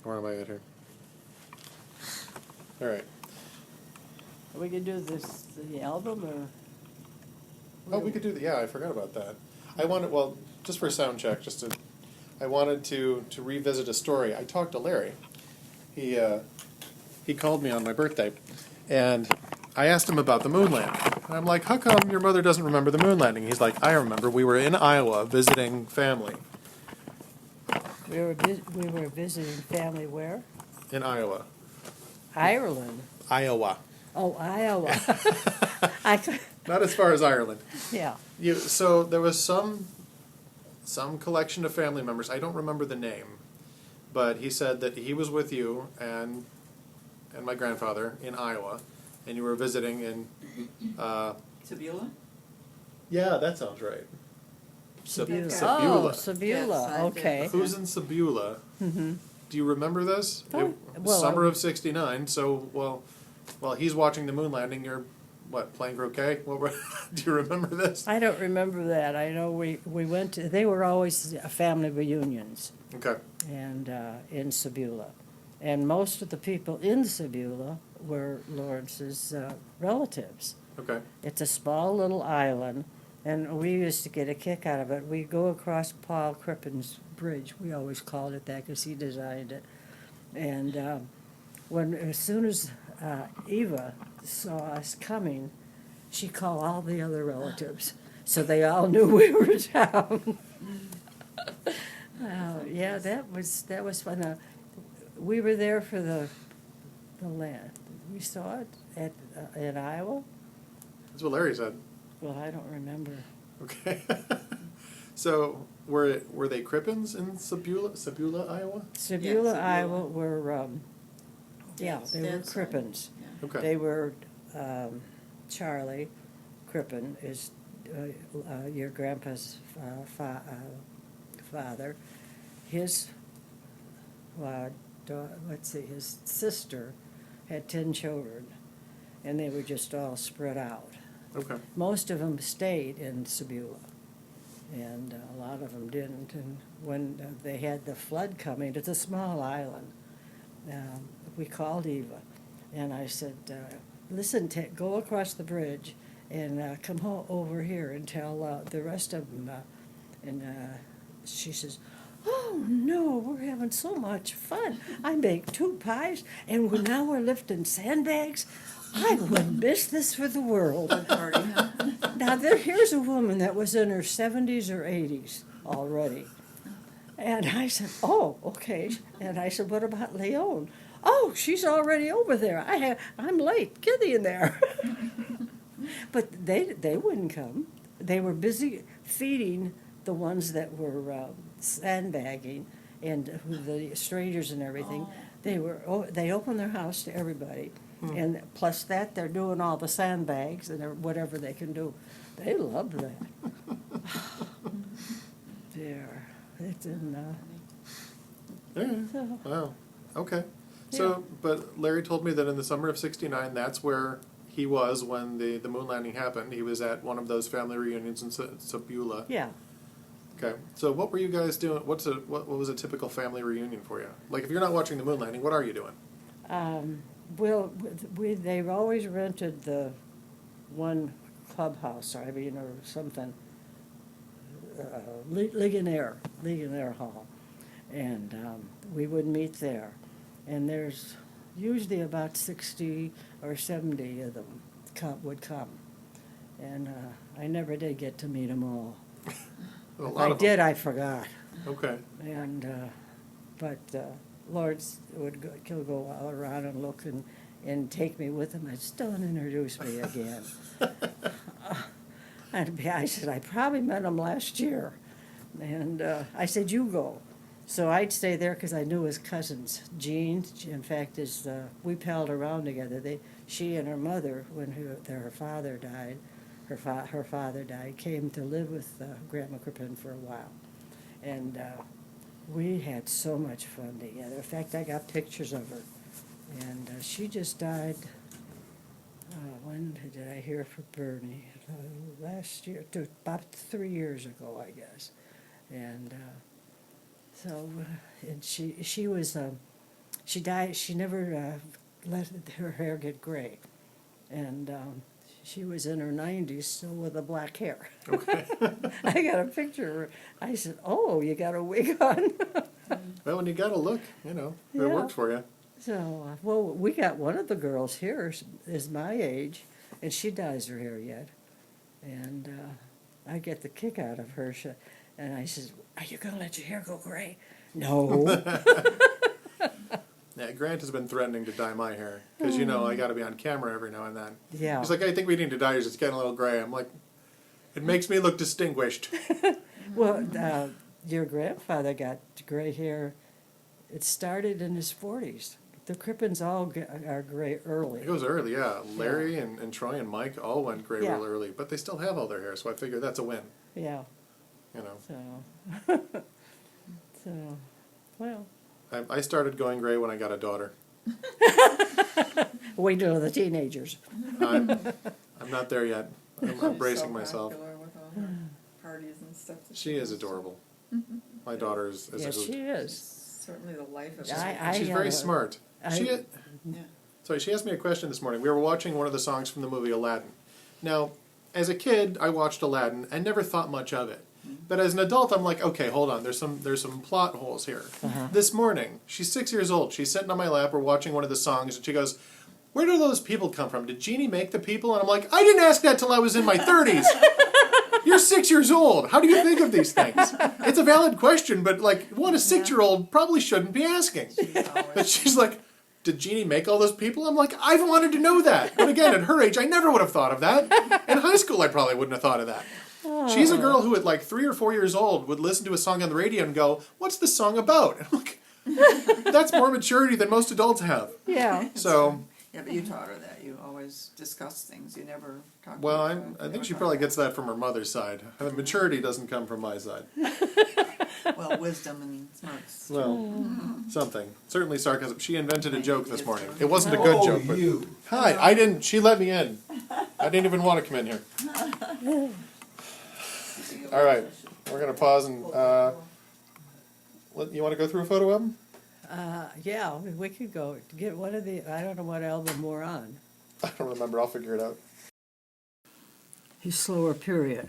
Where am I at here? All right. Are we gonna do this, the album, or? Oh, we could do that. Yeah, I forgot about that. I wanted, well, just for a sound check, I wanted to revisit a story. I talked to Larry. He called me on my birthday, and I asked him about the moon landing. And I'm like, how come your mother doesn't remember the moon landing? He's like, I remember. We were in Iowa visiting family. We were visiting family where? In Iowa. Ireland. Iowa. Oh, Iowa. Not as far as Ireland. Yeah. So there was some collection of family members. I don't remember the name, but he said that he was with you and my grandfather in Iowa, and you were visiting in Sebula? Yeah, that sounds right. Sebula. Sebula. Oh, Sebula. Yes, Okay. Who's in Sebula? Mm-hmm. Do you remember this? Oh, well, Summer of '69. So while he's watching the moon landing, you're what, playing croquet? Do you remember this? I don't remember that. I know we went to. They were always family reunions. Okay. And in Sebula, and most of the people in Sebula were Lawrence's relatives. Okay. It's a small little island, and we used to get a kick out of it. We go across Paul Crippen's bridge. We always called it that because he designed it. And as soon as Eva saw us coming, she called all the other relatives, so they all knew we were down. Yeah, that was fun. We were there for the land. We saw it in Iowa. That's what Larry said. Well, I don't remember. Okay. So were they Crippens in Sebula, Iowa? Sebula, Sebula. Iowa were, yeah, they were Dad's side. Crippens. Yeah. Okay. They were, Charlie Crippen is your grandpa's father. His, his sister had 10 children, and they were just all spread out. Okay. Most of them stayed in Sebula, and a lot of them didn't. And when they had the flood coming, it's a small island, we called Eva, and I said, listen, go across the bridge and come over here and tell the rest of them. And she says, oh, no, we're having so much fun. I make 2 pies, and now we're lifting sandbags. I wouldn't miss this for the world. Party, huh? Now, here's a woman that was in her 70s or 80s already. And I said, oh, okay. And I said, what about Leon? Oh, she's already over there. I'm late. Get in there. But they wouldn't come. They were busy feeding the ones that were sandbagging and the strangers and everything. Oh. They opened their house to everybody. And plus that, they're doing all the sandbags and whatever they can do. They loved that. There. It's in, Yeah. so, Wow. Okay. So, but Larry told me that in the summer of '69, that's where he was when the moon landing happened. He was at one of those family reunions in Sebula. yeah. Okay. So what were you guys doing? What was a typical family reunion for you? Like, if you're not watching the moon landing, what are you doing? Well, they've always rented the one clubhouse, or something, Ligonier Hall, and we would meet there. And there's usually about 60 or 70 of them would come, and I never did get to meet them all. A If lot I of did, I forgot. them. Okay. And but Lawrence he'll go all around and look and take me with him. And still introduce me again. And I said, I probably met him last year. And I said, you go. So I'd stay there because I knew his cousins. Jean, in fact, we palled around together. She and her mother, when her father died, her father died, came to live with Grandma Crippen for a while. And we had so much fun together. In fact, I got pictures of her. And she just died, when did I hear from Bernie? Last year, about 3 years ago, I guess. And so, and she was she died. She never let her hair get gray, and she was in her 90s still with the black hair. Okay. I got a picture of her. I said, "Oh, you got a wig on." Well, when you got to look, it Yeah. worked for you. So, well, we got one of the girls here is my age, and she dyes her hair yet, and I get the kick out of her. And I says, "Are you gonna let your hair go gray?" No. Yeah, Grant has been threatening to dye my hair because I got to be on camera every now and then. Yeah. He's like, I think we need to dye yours. It's getting a little gray. I'm like, it makes me look distinguished. Well, your grandfather got gray hair. It started in his 40s. The Crippens all are gray early. It goes early, yeah. Larry and Troy and Mike all went gray Yeah. real early, but they still have all their hair, so I figure that's a win. Yeah. So, so, well, I started going gray when I got a daughter. wait till the teenagers. I'm not there yet. I'm bracing So myself. popular with all her parties and stuff. that She is adorable. My daughter is a Yes, hoot. she is. Certainly the life of She's very smart. I- She asked me a question this morning. We were watching one of the songs from the movie Aladdin. Now, as a kid, I watched Aladdin and never thought much of it. But as an adult, I'm like, okay, hold on. There's some plot holes here. This morning, she's 6 years old. She's sitting on my lap. We're watching one of the songs, and she goes, "Where do those people come from? Did Genie make the people?" And I'm like, I didn't ask that till I was in my 30s. You're 6 years old. How do you think of these things? It's a valid question, but like, what a 6-year-old probably shouldn't be asking. But she's like, did Genie make all those people? I'm like, I've wanted to know that. But again, at her age, I never would have thought of that. In high school, I probably wouldn't have thought of that. She's a girl who at like 3 or 4 years old would listen to a song on the radio and go, what's this song about? And I'm like, that's more maturity than most adults have. Yeah. So, Yeah, but you taught her that. You always discuss things. You never talk well, about I think she probably gets that from her mother's side. Maturity doesn't come from my side. Well, wisdom and smarts. Well, something. Certainly sarcasm. She invented a joke this morning. It wasn't a good Oh, joke, but you. hi, I didn't. She let me in. I didn't even want to come in here. All right, we're gonna pause and you want to go through a photo album? Yeah, we could go get one of the, I don't know what album we're on. I don't remember. I'll figure it out. His slower period.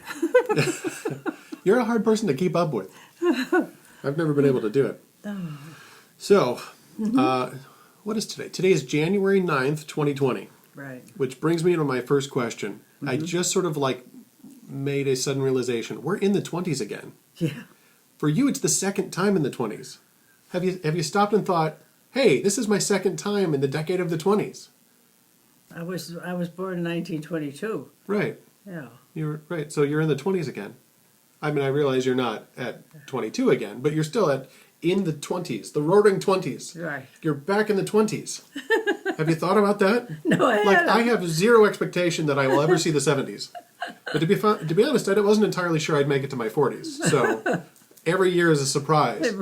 You're a hard person to keep up with. I've never been able to do it. So, what is today? Today is January 9th, 2020. Right. Which brings me to my first question. I just sort of like made a sudden realization. We're in the 20s again. Yeah. For you, it's the second time in the 20s. Have you stopped and thought, hey, this is my second time in the decade of the 20s? I was born in 1922. Right. Yeah. You're right. So you're in the 20s again. I mean, I realize you're not at 22 again, but you're still in the 20s, the roaring 20s. Right. You're back in the 20s. Have you thought about that? No, I Like, haven't. I have zero expectation that I will ever see the 70s. But to be honest, I wasn't entirely sure I'd make it to my 40s. So every year is a surprise.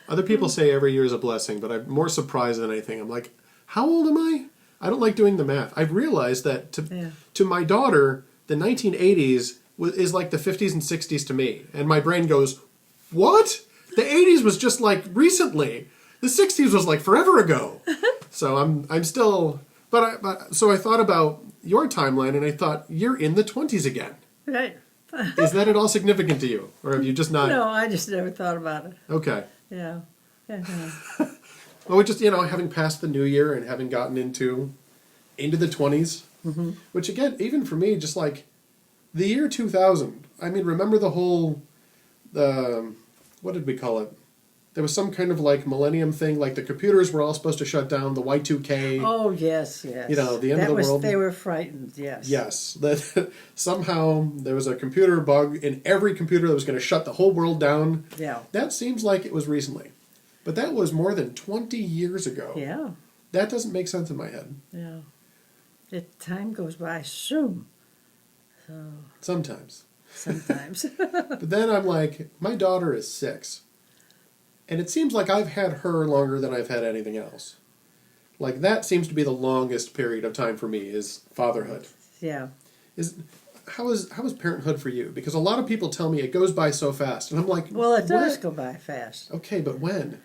Other people say every year is a blessing, but I'm more surprised than anything. I'm like, how old am I? I don't like doing the math. I've realized that to my daughter, the 1980s is like the 50s and 60s to me. And my brain goes, what? The 80s was just like recently. The 60s was like forever ago. So I'm still, so I thought about your timeline and I thought, you're in the 20s again. Right. Is that at all significant to you? Or have you just not? No, I just never thought about it. Okay. Yeah. Well, we just, having passed the new year and having gotten into the 20s, which again, even for me, just like the year 2000, I mean, remember the whole, what did we call it? There was some kind of like millennium thing, like the computers were all supposed to shut down, the Y2K. Oh, yes. The end of the world. They were frightened, yes. Yes. That somehow there was a computer bug in every computer that was going to shut the whole world down. Yeah. That seems like it was recently. But that was more than 20 years ago. Yeah. That doesn't make sense in my head. Yeah. Time goes by soon. So Sometimes. sometimes. But then I'm like, my daughter is 6. And it seems like I've had her longer than I've had anything else. Like, that seems to be the longest period of time for me, is fatherhood. Yeah. How is parenthood for you? Because a lot of people tell me it goes by so fast. And I'm like, Well, it does what? go by fast. Okay, but when?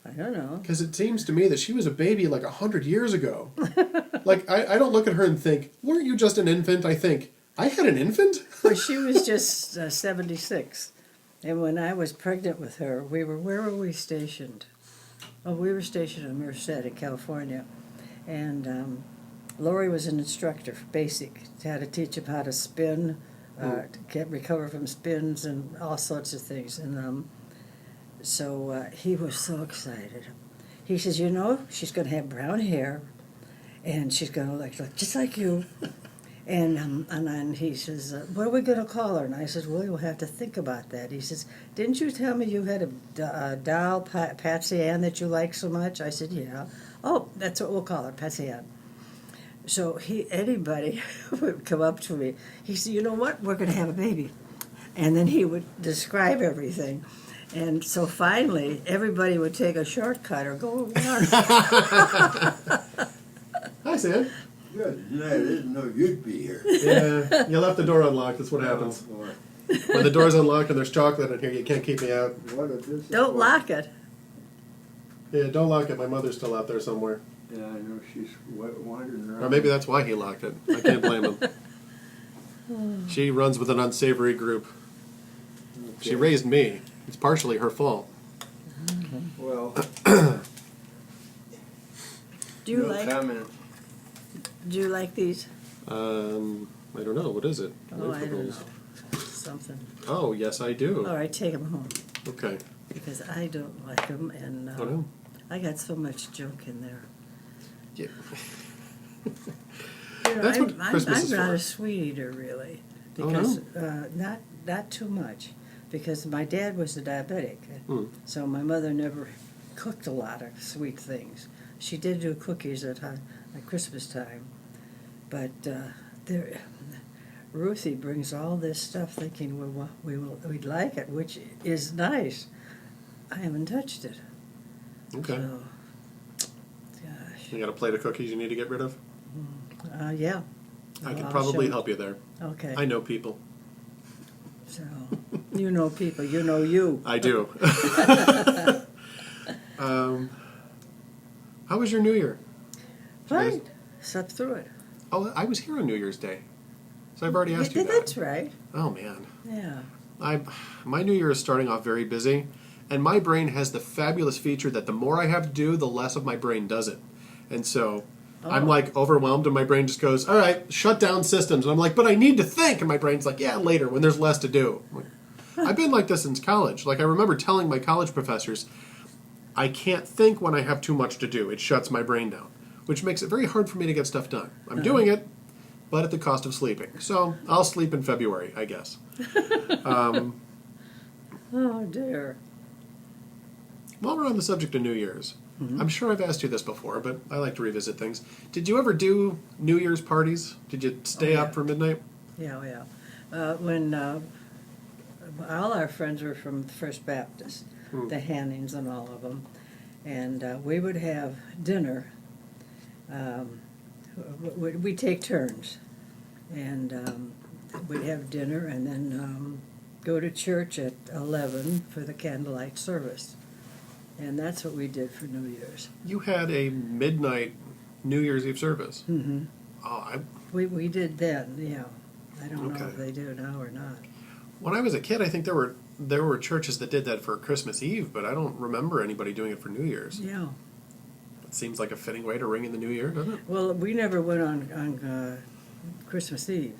I don't know. Because it seems to me that she was a baby like 100 years ago. Like, I don't look at her and think, weren't you just an infant? I think, I had an infant? Well, she was just 76. And when I was pregnant with her, where were we stationed? Oh, we were stationed in Merced in California. And Lori was an instructor for basic, how to teach him how to spin, to recover from spins and all sorts of things. And so he was so excited. He says, you know, she's going to have brown hair, and she's going to look just like you. And then he says, what are we going to call her? And I says, well, you'll have to think about that. He says, didn't you tell me you had a doll, Patsy Ann, that you like so much? I said, yeah. Oh, that's what we'll call her, Patsy Ann. So anybody would come up to me. He said, you know what? We're going to have a baby. And then he would describe everything. And so finally, everybody would take a shortcut or go around. Hi, Sam. Good. I didn't know you'd be here. Yeah, you left the door unlocked. That's what happens. Oh, boy. When the door's unlocked and there's chocolate in here, you can't keep me out. What a disappointment. Don't lock it. Yeah, don't lock it. My mother's still out there somewhere. Yeah, I know she's wandering around. Or maybe that's why he locked it. I can't blame him. She runs with an unsavory group. She Okay. raised me. It's partially her fault. Well, Do you no like? comment. Do you like these? I don't know. What is it? Oh, I don't Wafables. know. Something. Oh, yes, I do. All right, take them home Okay. because I don't like them, and Oh, no. I got so much junk in there. Yeah. You know, That's what Christmas I'm is not for. a sweet eater really, Oh, because not too much, because my dad was a diabetic, Hmm. so my mother never cooked a lot of sweet things. She did do cookies at Christmas time, but Ruthie brings all this stuff thinking we'd like it, which is nice. I haven't touched it. Okay. So, gosh, You got a plate of cookies you need to get rid of? yeah. I can I'll probably show- help you there. Okay. I know people. So, you know people, you know you. I do. How was your New Year? Fine. Slept through it. Oh, I was here on New Year's Day. So I've already asked you that. That's right. Oh, man. Yeah. My New Year is starting off very busy, and my brain has the fabulous feature that the more I have to do, the less of my brain does it. And so I'm Oh. like overwhelmed, and my brain just goes, all right, shut down systems. And I'm like, but I need to think. And my brain's like, yeah, later when there's less to do. I'm like, I've been like this since college. Like, I remember telling my college professors, I can't think when I have too much to do. It shuts my brain down, which makes it very hard for me to get stuff done. I'm doing it, but at the cost of sleeping. So I'll sleep in February, I guess. Oh, dear. While we're on the subject of New Year's, I'm sure I've asked you this before, but I like to revisit things. Did you ever do New Year's parties? Did you stay Oh, up yeah. for midnight? Yeah. When all our friends were from the First Baptist, the Hannings and all of them, and we would have dinner. We take turns, and we'd have dinner, and then go to church at 11 for the candlelight service, and that's what we did for New Year's. You had a midnight New Year's Eve service. Mm-hmm. Oh, We did then, yeah. I don't know Okay. if they do now or not. when I was a kid, I think there were churches that did that for Christmas Eve, but I don't remember anybody doing it for New Year's. Yeah. It seems like a fitting way to ring in the new year, doesn't it? Well, we never went on Christmas Eve.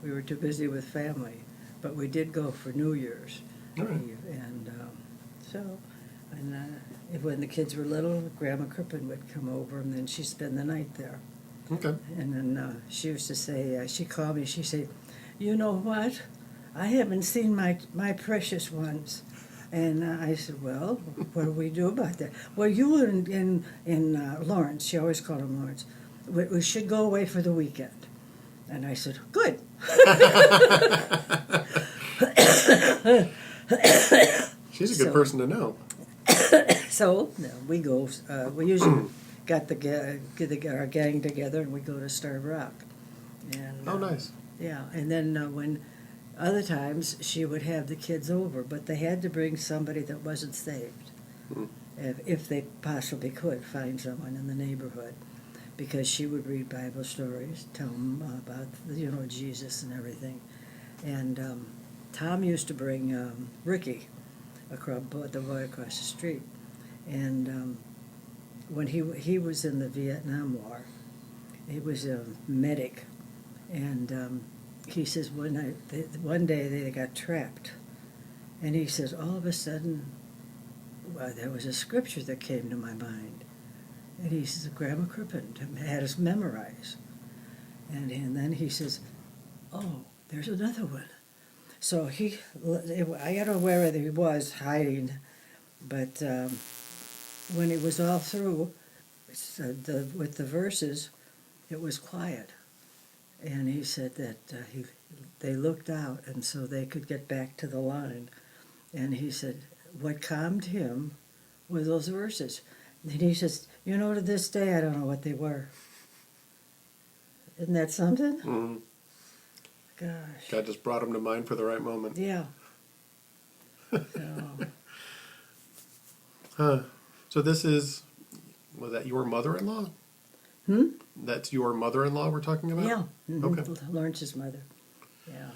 We were too busy with family, but we did go for New Year's All right. Eve, and when the kids were little, Grandma Crippen would come over, and then she'd spend the night there. Okay. And then she used to say, she called me, she said, you know what? I haven't seen my precious ones. And I said, well, what do we do about that? Well, you were in Lawrence, she always called him Lawrence. We should go away for the weekend. And I said, good. She's a good So- person to know. So we go. We usually get our gang together and we go to Star Rock. And, Oh, nice. Yeah, and then when other times she would have the kids over, but they had to bring somebody that wasn't saved. Hmm. if they possibly could find someone in the neighborhood, because she would read Bible stories, tell them about, Jesus and everything. And Tom used to bring Ricky, the boy across the street. And when he was in the Vietnam War, he was a medic. And he says one day they got trapped. And he says, all of a sudden, there was a scripture that came to my mind. And he says, Grandma Crippen had us memorize. And then he says, oh, there's another one. So I don't know where he was hiding, but when it was all through, with the verses, it was quiet. And he said that they looked out, and so they could get back to the line. And he said, what calmed him were those verses. And he says, to this day, I don't know what they were. Isn't that something? Mm-hmm. Gosh. God just brought him to mind for the right moment. Yeah. So, So this was that your mother-in-law? That's your mother-in-law we're talking about? yeah. Mm-hmm. Okay. Lawrence's mother. Yeah.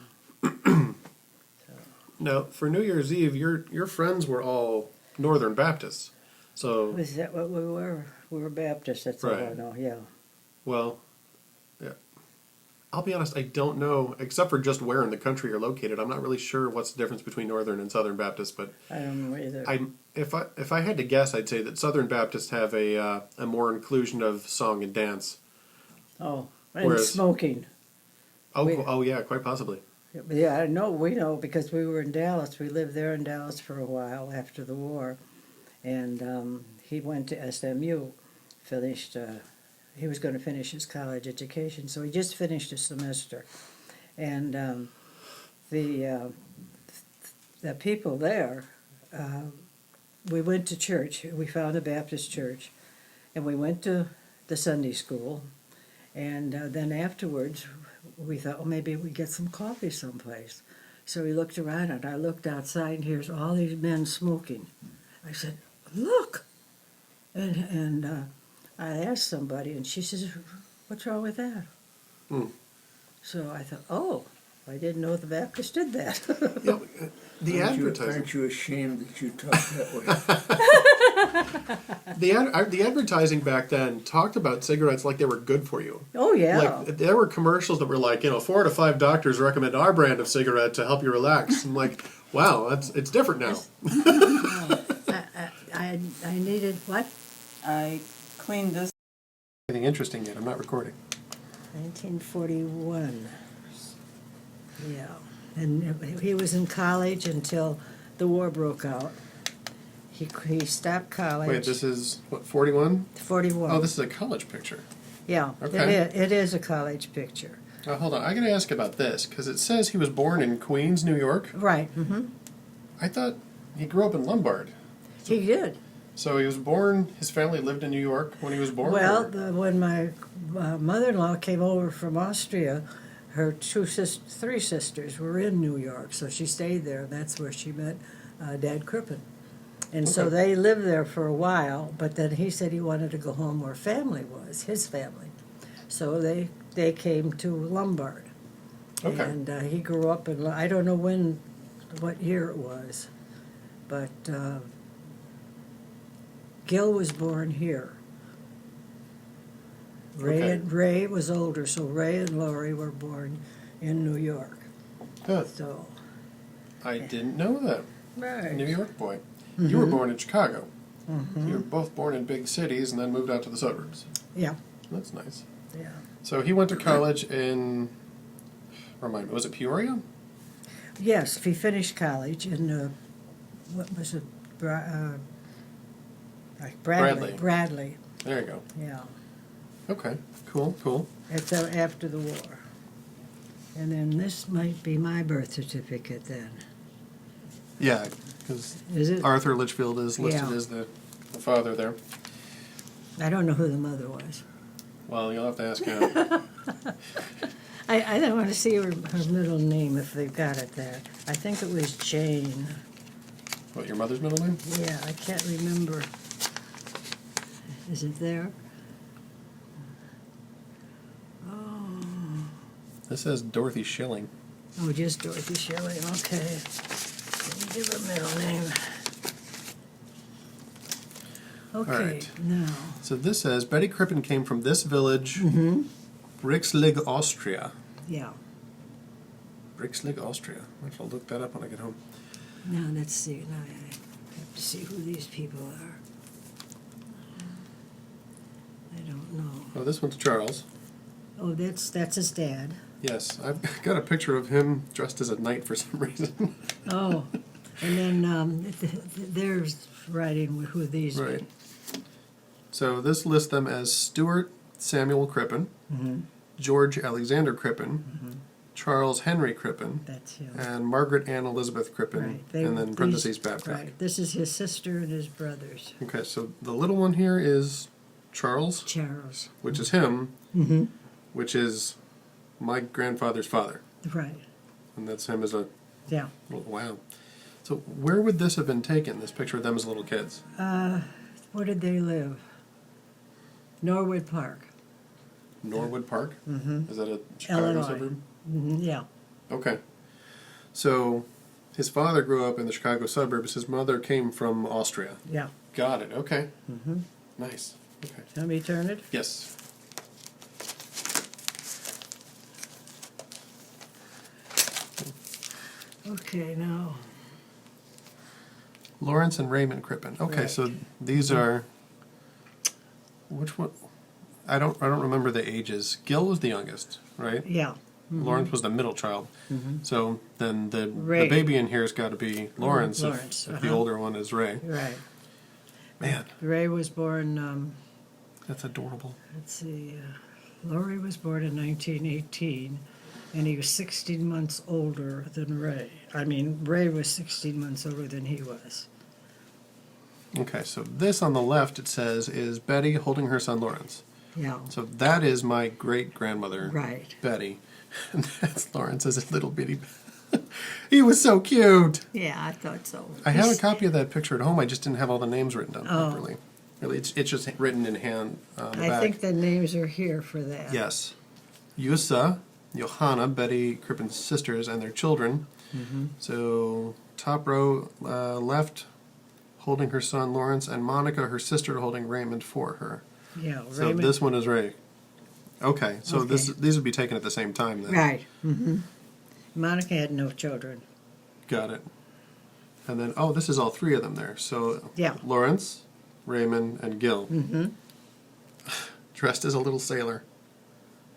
Now, for New Year's Eve, your friends were all Northern Baptists. So, Was that what we were? We were Baptists, that's all I Right. know, yeah. well, yeah. I'll be honest, I don't know, except for just where in the country you're located. I'm not really sure what's the difference between Northern and Southern Baptists, but I don't know either. if I had to guess, I'd say that Southern Baptists have a more inclusion of song and dance. Oh, and Whereas- smoking. Oh, We- oh yeah, quite possibly. Yeah, I know, we know, because we were in Dallas. We lived there in Dallas for a while after the war. And he went to SMU, finished, he was going to finish his college education, so he just finished a semester. And the people there, we went to church. We found a Baptist church, and we went to the Sunday school. And then afterwards, we thought, well, maybe we get some coffee someplace. So we looked around, and I looked outside, and here's all these men smoking. I said, look! And I asked somebody, and she says, what's wrong with that? Hmm. So I thought, oh, I didn't know the Baptists did that. Yeah, the advertising. Aren't you ashamed that you talk that way? The advertising back then talked about cigarettes like they were good for you. Oh, yeah. Like there were commercials that were like, 4 to 5 doctors recommend our brand of cigarette to help you relax. I'm like, wow, it's different now. I needed, what? I cleaned this. Anything interesting yet? I'm not recording. 1941. Yeah. And he was in college until the war broke out. He stopped college. Wait, this is what, 41? 41. Oh, this is a college picture. Yeah, Okay. it is a college picture. Hold on, I gotta ask about this because it says he was born in Queens, New York. Right. Mm-hmm. I thought he grew up in Lombard. He did. So he was born. His family lived in New York when he was born. Well, or- when my mother-in-law came over from Austria, her three sisters were in New York, so she stayed there. That's where she met Dad Crippen. And so Okay. they lived there for a while, but then he said he wanted to go home where family was, his family. So they came to Lombard. Okay. And he grew up in, I don't know what year it was, but Gil was born here. Okay. Ray was older, so Ray and Lori were born in New York. Huh. So, I didn't know that. right. New York boy. You were born in Chicago. You were both born in big cities and then moved out to the suburbs. Yeah, That's nice. yeah. So he went to college in, remind me, was it Peoria? Yes, he finished college in, what was it, Bradley. Bradley. Bradley, There you go. yeah. Okay, cool. After the war. And then this might be my birth certificate then. Yeah, because Is it? Arthur Litchfield is listed Yeah. as the father there. I don't know who the mother was. Well, you'll have to ask him. I don't want to see her middle name if they've got it there. I think it was Jane. What, your mother's middle name? Yeah, I can't remember. Is it there? Oh, This says Dorothy Schilling. oh, just Dorothy Shelley, okay. Didn't give her middle name. Okay, right. now, So this says Betty Crippen came from this village, Brixlig, Austria. yeah. Brixlig, Austria. I'll look that up when I get home. Now, let's see, now I have to see who these people are. I don't know. Oh, this one's Charles. Oh, that's his dad. Yes, I've got a picture of him dressed as a knight for some reason. Oh, and then there's writing who these. Right. So this lists them as Stuart Samuel Crippen, George Alexander Crippen, Charles Henry Crippen, That's him. and Margaret Ann Elizabeth Crippen, Right. and then parentheses these- Babcock. Right. This is his sister and his brothers. Okay, so the little one here is Charles, Charles. which is him, Mm-hmm. which is my grandfather's father, Right. and that's him as a Yeah. wow. So where would this have been taken? This picture of them as little kids? Where did they live? Norwood Park. Norwood Park. Mm-hmm. Is that a Chicago Illinois. suburb? Yeah. Okay. So his father grew up in the Chicago suburbs. His mother came from Austria. Yeah. Got it. Okay. Mm-hmm. Nice. Okay. Let me turn it. Yes. Okay, now. Lawrence and Raymond Crippen. Okay, Right. so these are which one? I don't remember the ages. Gil was the youngest, right? Yeah. Lawrence was the middle child. So then the Ray. baby in here's got to be Lawrence, Lawrence, if the uh-huh. older one is Ray. Right. Man, Ray was born, that's adorable. let's see, Laurie was born in 1918, and he was 16 months older than Ray. I mean, Ray was 16 months older than he was. Okay, so this on the left it says is Betty holding her son Lawrence. Yeah. So that is my great grandmother, Right. Betty, and that's Lawrence as a little bitty. He was so cute. Yeah, I thought so. I have a copy of that picture at home. I just didn't have all the names written down Oh. properly. Really, it's just written in hand on the I back. think the names are here for that. Yes, Yusa, Johanna, Betty Crippen's sisters, and their children. So top row left, holding her son Lawrence, and Monica, her sister, holding Raymond for her. Yeah, So Raymond. this one is Ray. Okay, so Okay. these would be taken at the same time then. Right. Mm-hmm. Monica had no children. Got it. And then, oh, this is all three of them there. So Yeah. Lawrence, Raymond, and Gil. Mm-hmm. Dressed as a little sailor.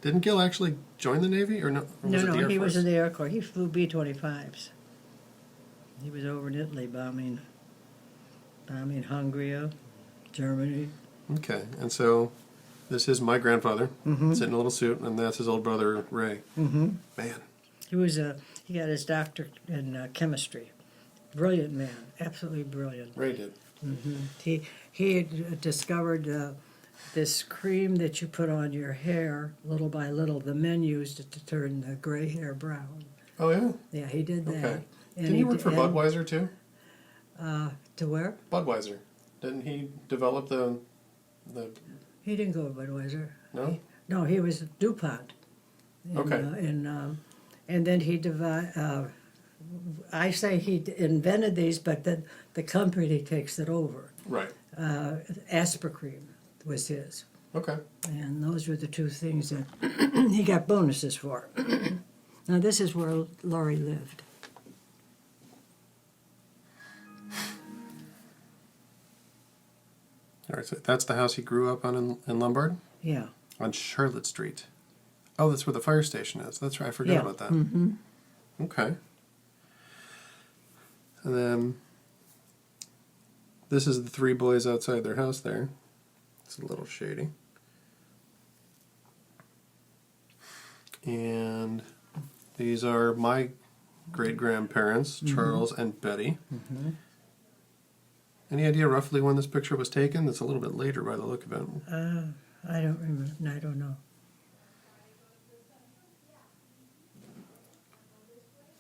Didn't Gil actually join the Navy? Or no? Or was it the Air he Force? was in the Air Corps. He flew B-25s. He was over in Italy bombing Hungary, Germany. Okay, and so this is my grandfather, Mm-hmm. sitting in a little suit, and that's his old brother, Ray. Mm-hmm. Man, He got his doctorate in chemistry. Brilliant man, absolutely brilliant. Ray did. He had discovered this cream that you put on your hair little by little. The men used it to turn the gray hair brown. Oh, yeah? Yeah, he did that. Okay. And Didn't he work for and, Budweiser, too? To where? Budweiser. Didn't he develop the He didn't go to Budweiser. no? No, he was DuPont. Okay. And then he I say he invented these, but then the company takes it over. Right. Aspercream was his. Okay. And those were the two things that he got bonuses for. Now, this is where Laurie lived. All right, so that's the house he grew up on in Lombard? Yeah. On Charlotte Street. Oh, that's where the fire station is. That's right, I forgot Yeah. about that. Mm-hmm. Okay. And then this is the three boys outside their house there. It's a little shady. And these are my great-grandparents, Charles and Betty. Mm-hmm. Any idea roughly when this picture was taken? It's a little bit later by the look of it. I don't remember. I don't know.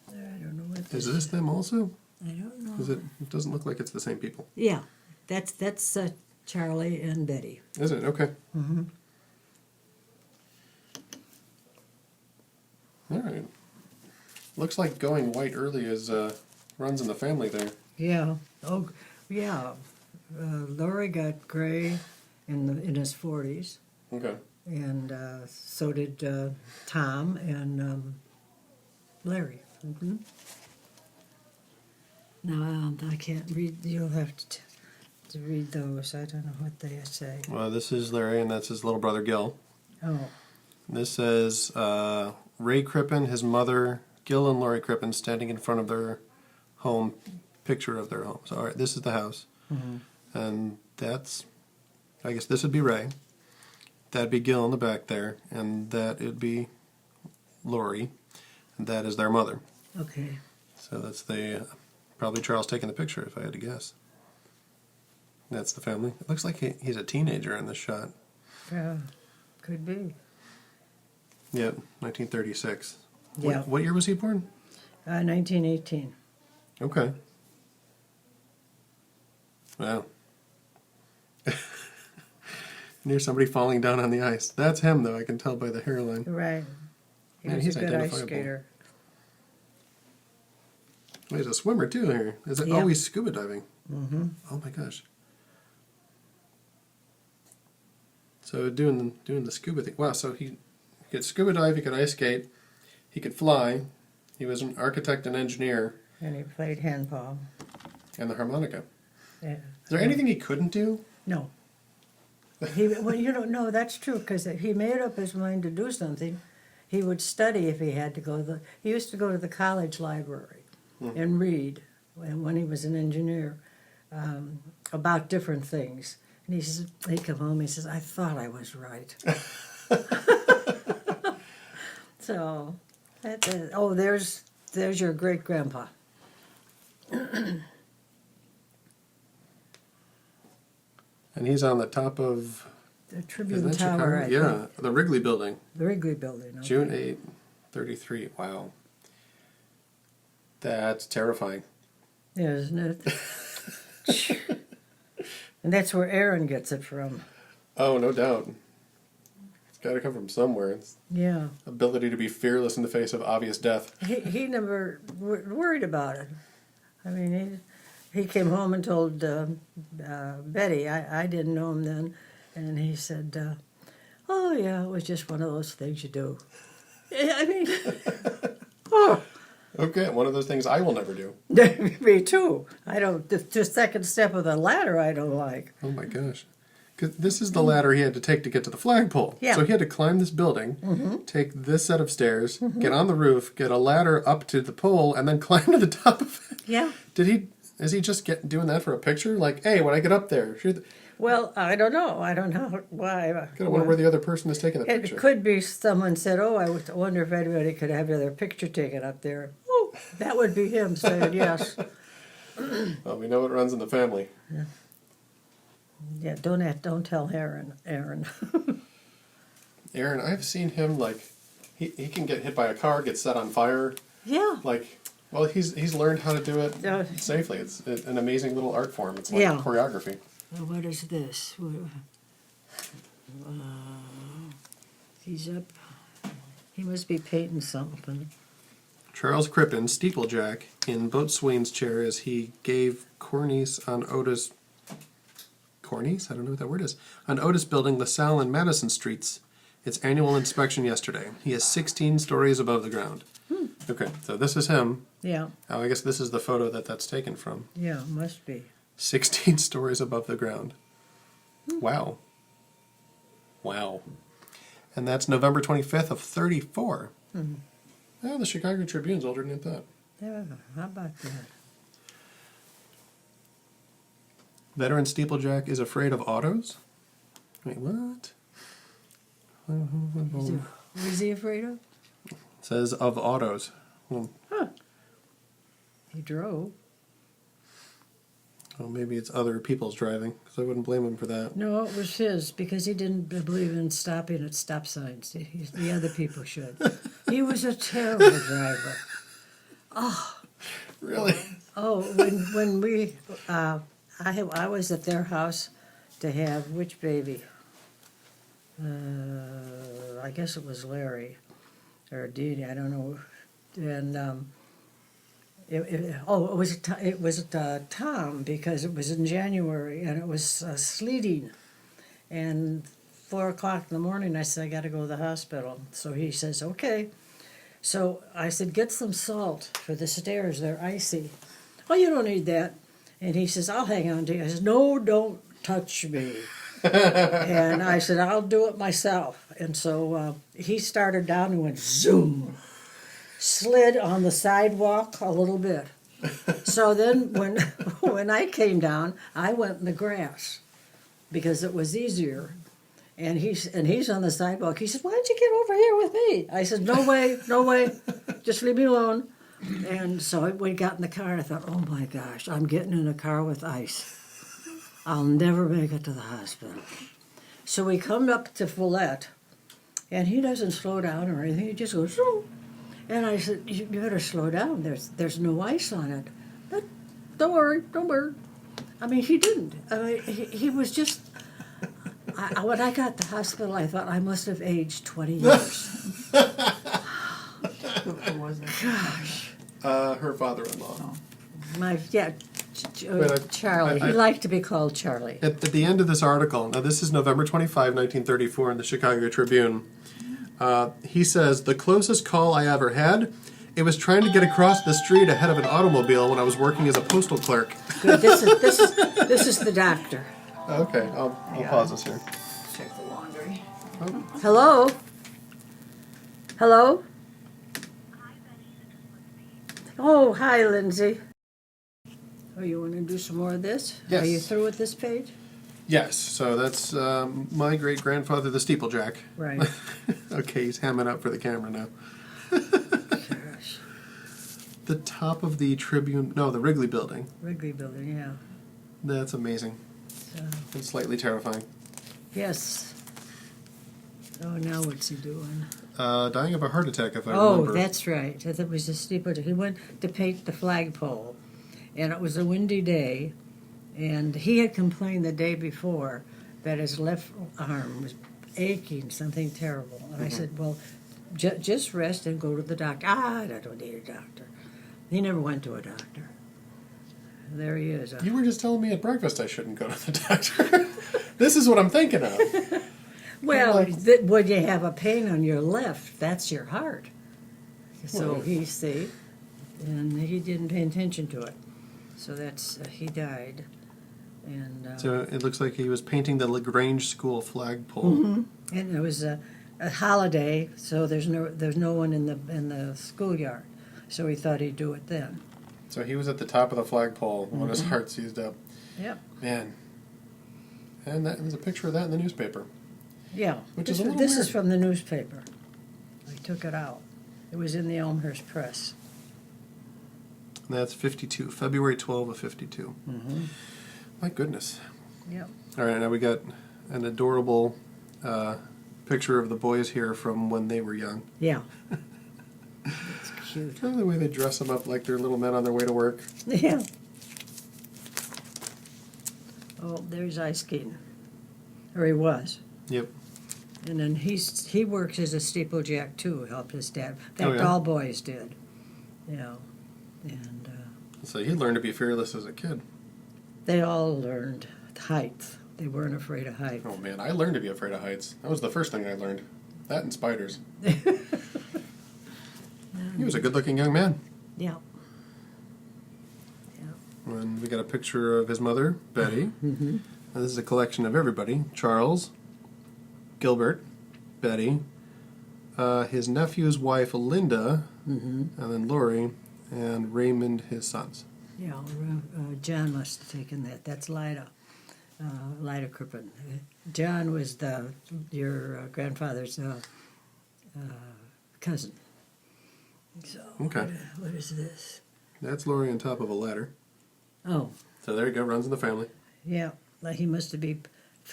I don't know what Is this them also? I don't know. Because it doesn't look like it's the same people. Yeah, that's Charlie and Betty. Is it? Okay. Mm-hmm. All right. Looks like going white early is runs in the family there. Yeah. Oh, yeah. Laurie got gray in his 40s, Okay. and so did Tom and Larry. Mm-hmm. No, I can't read. You'll have to read those. I don't know what they say. Well, this is Larry, and that's his little brother Gil. Oh, This says Ray Crippen, his mother, Gil and Laurie Crippen standing in front of their home, picture of their home. So, all right, this is the house. mm-hmm. And that's, I guess this would be Ray. That'd be Gil in the back there. And that would be Laurie. And that is their mother. Okay. So that's probably Charles taking the picture, if I had to guess. That's the family. It looks like he's a teenager in this shot. Yeah, could be. Yep, 1936. Yeah. What year was he born? 1918. Okay. Wow. Near somebody falling down on the ice. That's him, though. I can tell by the hairline. Right. He Man, was he's a good ice identifiable. skater. Well, he's a swimmer, too, here. Is it? Yeah. Oh, he's scuba diving. Mm-hmm. Oh, my gosh. So doing the scuba thing. Wow, so he could scuba dive, he could ice skate, he could fly. He was an architect and engineer. And he played handball. And the harmonica. Yeah. Is there anything he couldn't do? No. Well, you don't know. That's true, because if he made up his mind to do something, he would study if he had to go. He used to go to the college library and read, when he was an engineer, about different things. And he says, he'd come home, he says, I thought I was right. So, there's your great-grandpa. And he's on the top of... The Isn't Tribune that Tower, Chicago? I Yeah, think. the Wrigley Building. The Wrigley Building. Okay. June 8, 33. Wow. That's terrifying. Yeah, isn't it? And that's where Aaron gets it from. Oh, no doubt. It's got to come from somewhere. It's Yeah. ability to be fearless in the face of obvious death. He never worried about it. I mean, he came home and told Betty, I didn't know him then, and he said, oh, yeah, it was just one of those things you do. I mean, oh, Okay, one of those things I will never do. me too. I don't, the second step of the ladder I don't like. Oh my gosh. 'Cause this is the ladder he had to take to get to the flagpole. Yeah. So he had to climb this building, take this set of stairs, get on the roof, get a ladder up to the pole, and then climb to the top of it. Yeah. Is he just doing that for a picture? Like, hey, when I get up there, Well, I don't know. I don't know why. gotta wonder where the other person is taking the It picture. could be someone said, oh, I wonder if anybody could have their picture taken up there. Oh, that would be him saying yes. Well, we know it runs in the family. Yeah, don't tell Aaron. Aaron, I've seen him, like, he can get hit by a car, get set on fire. Yeah. Like, well, he's learned how to do it Yeah. safely. It's an amazing little art form. It's like Yeah. choreography. What is this? He's up. He must be painting something. Charles Crippen, steeplejack, in boatswain's chair as he gave cornice on Otis... Cornice? I don't know what that word is. On Otis Building, LaSalle and Madison Streets, its annual inspection yesterday. He is 16 stories above the ground. Okay, so this is him. Yeah, Oh, I guess this is the photo that's taken from. yeah, must be. 16 stories above the ground. Wow. Wow. And that's November 25th of 34. Oh, the Chicago Tribune's older than I thought. Yeah, how about that? Veteran steeplejack is afraid of autos? Wait, what? What is he afraid of? Says of autos. Well, He drove. well, maybe it's other people's driving, because I wouldn't blame him for that. No, it was his, because he didn't believe in stopping at stop signs. The other people should. He was a terrible driver. Really? Oh, when we, I was at their house to have which baby? I guess it was Larry or Dee Dee, I don't know. And it was Tom, because it was in January and it was sleeting. And 4:00 in the morning, I said, I got to go to the hospital. So he says, okay. So I said, get some salt for the stairs, they're icy. Oh, you don't need that. And he says, I'll hang on to you. I said, no, don't touch me. And I said, I'll do it myself. And so he started down and went zoom, slid on the sidewalk a little bit. So then when I came down, I went in the grass because it was easier. And he's on the sidewalk. He said, why don't you get over here with me? I said, no way, no way. Just leave me alone. And so we got in the car, and I thought, oh my gosh, I'm getting in a car with ice. I'll never make it to the hospital. So we come up to Follette, and he doesn't slow down or anything. He just goes, oh. And I said, you better slow down. There's no ice on it. But don't worry, don't worry. I mean, he didn't. I mean, he was just... when I got to the hospital, I thought I must have aged 20 years. Who was it? Gosh. Her father-in-law. Charlie. He liked to be called Charlie. At the end of this article, now this is November 25, 1934, in the Chicago Tribune. He says, the closest call I ever had, it was trying to get across the street ahead of an automobile when I was working as a postal clerk. Good. This is the doctor. Okay, I'll pause this here. Check the laundry. Hello? Hello? Oh, hi, Lindsay. Oh, you want to do some more of this? Yes. Are you through with this page? Yes, so that's my great-grandfather, the steeplejack. Right. Okay, he's hamming up for the camera now. Gosh. The top of the Tribune, no, the Wrigley Building. Wrigley Building, yeah. That's amazing. So, And slightly terrifying. yes. Oh, now what's he doing? Dying of a heart attack, if I Oh, remember. that's right. That was a steeplechase. He went to paint the flagpole, and it was a windy day, and he had complained the day before that his left arm was aching, something terrible. And I said, well, just rest and go to the doctor. I don't need a doctor. He never went to a doctor. There he is. You were just telling me at breakfast I shouldn't go to the doctor. This is what I'm thinking of. Well, when you have a pain on your left, that's your heart. So Well, he see, and he didn't pay attention to it. So that's he died, and So it looks like he was painting the LaGrange School flagpole. and it was a holiday, so there's no one in the schoolyard. So he thought he'd do it then. So he was at the top of the flagpole when his heart seized up. Yep. Man. And there's a picture of that in the newspaper. Yeah. Which is a little this weird. is from the newspaper. I took it out. It was in the Elmhurst Press. And that's 52, February 12 of 52. My goodness. Yep. All right, now we got an adorable picture of the boys here from when they were young. Yeah. It's cute. Oh, the way they dress them up like they're little men on their way to work. Yeah. Oh, there's Ice King. Or he was. Yep. And then he works as a steeplejack too, helped his dad. In fact, Oh, yeah? all boys did. Yeah. And So he learned to be fearless as a kid. they all learned height. They weren't afraid of height. Oh man, I learned to be afraid of heights. That was the first thing I learned. That and spiders. He was a good-looking young man. Yeah. And we got a picture of his mother, Betty. And this is a collection of everybody. Charles, Gilbert, Betty, his nephew's wife, Linda, and then Lori, and Raymond, his sons. Yeah. John must have taken that. That's Lida. Lida Crippen. John was your grandfather's cousin. So Okay. what is this? That's Lori on top of a ladder. Oh, So there you go, runs in the family. yeah. Like he must have been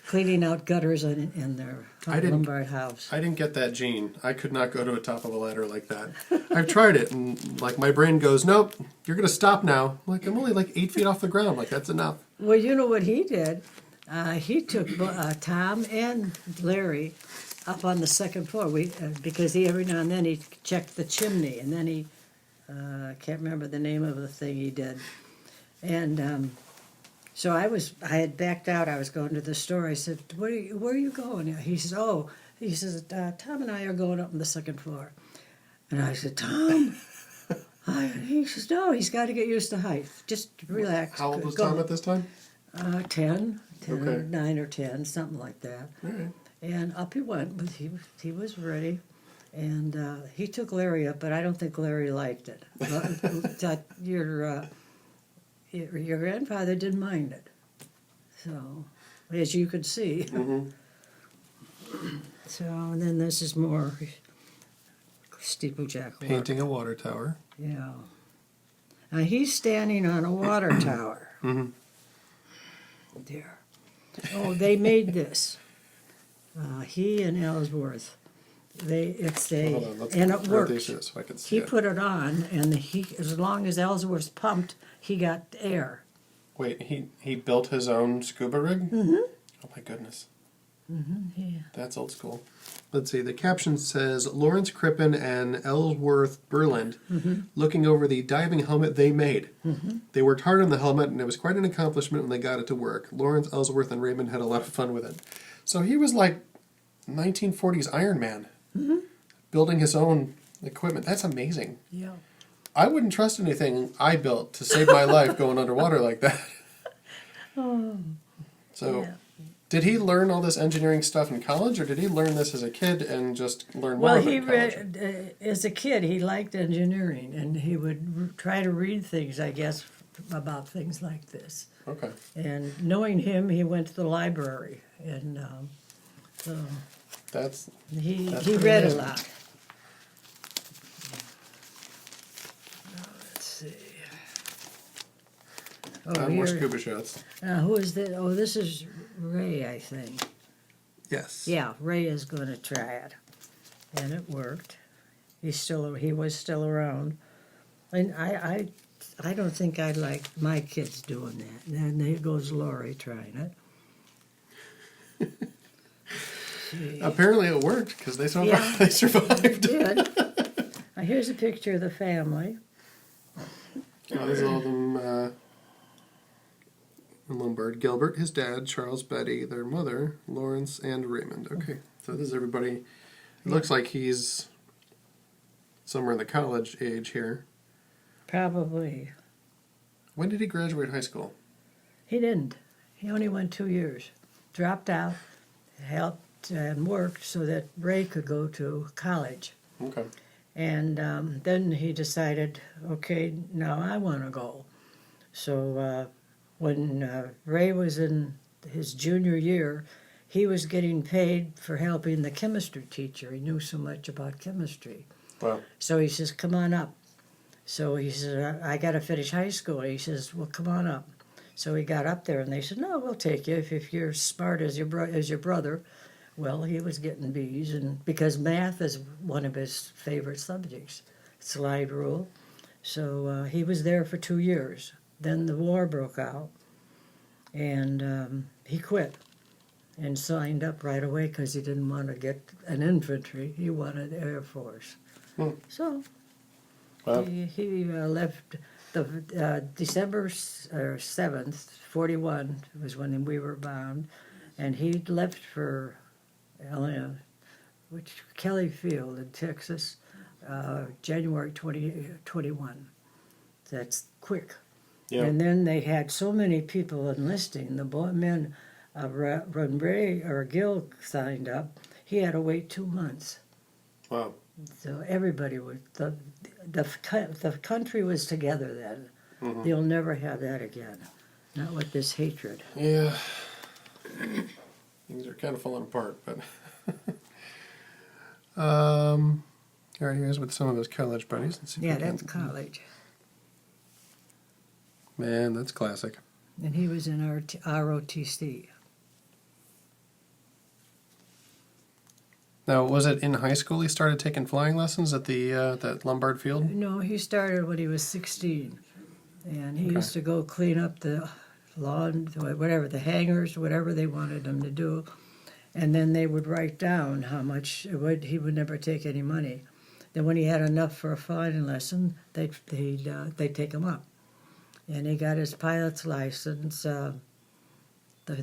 cleaning out gutters in their I didn't- Lombard house. I didn't get that gene. I could not go to the top of a ladder like that. I've tried it, and like my brain goes, nope, you're going to stop now. I'm like, I'm only like 8 feet off the ground. Like, that's enough. Well, you know what he did? He took Tom and Larry up on the second floor. Because he every now and then he checked the chimney, and then he I can't remember the name of the thing he did. And so I had backed out. I was going to the store. I said, where are you going? He says, Tom and I are going up on the second floor. And I said, Tom? He says, no, he's got to get used to height. Just relax. How old was Go. Tom at this time? 10, Okay. 9 or 10, something like that. All right. And up he went, but he was ready. And he took Larry up, but I don't think Larry liked it. But your grandfather didn't mind it. So, as you could see. Mm-hmm. So, and then this is more steeplejack work. Painting a water tower. Yeah. Now he's standing on a water tower. Mm-hmm. There. Oh, they made this. He and Ellsworth. Hold on, let's And it write worked. these here so I can see He it. put it on, and as long as Ellsworth pumped, he got air. Wait, he built his own scuba rig? Mm-hmm. Oh my goodness. Yeah. That's old school. Let's see, the caption says, Lawrence Crippen and Ellsworth Burland looking over the diving helmet they made. They worked hard on the helmet, and it was quite an accomplishment when they got it to work. Lawrence, Ellsworth, and Raymond had a lot of fun with it. So he was like 1940s Iron Man, building his own equipment. That's amazing. Yeah. I wouldn't trust anything I built to save my life going underwater like that. So, Yeah. did he learn all this engineering stuff in college, or did he learn this as a kid and just learn more Well, of it he in college? read, as a kid, he liked engineering, and he would try to read things, I guess, about things like this. Okay. And knowing him, he went to the library, and so That's he pretty read a amazing. lot. Let's see. Oh, more here, scuba shots. who is that? Oh, this is Ray, I think. Yes. Yeah, Ray is going to try it, and it worked. He was still around, and I don't think I'd like my kids doing that. And then there goes Lori trying it. See. Apparently it worked because they survived. Yeah. They survived. Did. Now here's a picture of the family. Oh, this is all of them. In Lombard, Gilbert, his dad, Charles, Betty, their mother, Lawrence, and Raymond. Okay, so this is everybody. It looks like he's somewhere in the college age here. Probably. When did he graduate high school? He didn't. He only went 2 years. Dropped out, helped and worked so that Ray could go to college. Okay. And then he decided, okay, now I want to go. So when Ray was in his junior year, he was getting paid for helping the chemistry teacher. He knew so much about chemistry. Wow. So he says, come on up. So he says, I got to finish high school. He says, well, come on up. So he got up there, and they said, no, we'll take you if you're smart as your brother. Well, he was getting B's, and because math is one of his favorite subjects, slide rule. So he was there for 2 years. Then the war broke out, and he quit and signed up right away because he didn't want to get an infantry. He wanted Air Force. So Wow. he left the December 7th, 41 was when we were bound, and he left for Kelly Field in Texas, January 2021. That's quick. Yeah. And then they had so many people enlisting. The men, when Ray or Gil signed up, he had to wait 2 months. Wow. So everybody was the country was together then. Mhm. You'll never have that again. Not with this hatred. Yeah. Things are kind of falling apart, but. All right, here's with some of his college buddies. Let's see if Yeah, we can- that's college. Man, that's classic. And he was in ROTC. Now, was it in high school he started taking flying lessons at the that Lombard Field? No, he started when he was 16. And he Okay. used to go clean up the lawn, whatever, the hangers, whatever they wanted them to do. And then they would write down how much he would never take any money. Then when he had enough for a flying lesson, they'd take him up. And he got his pilot's license the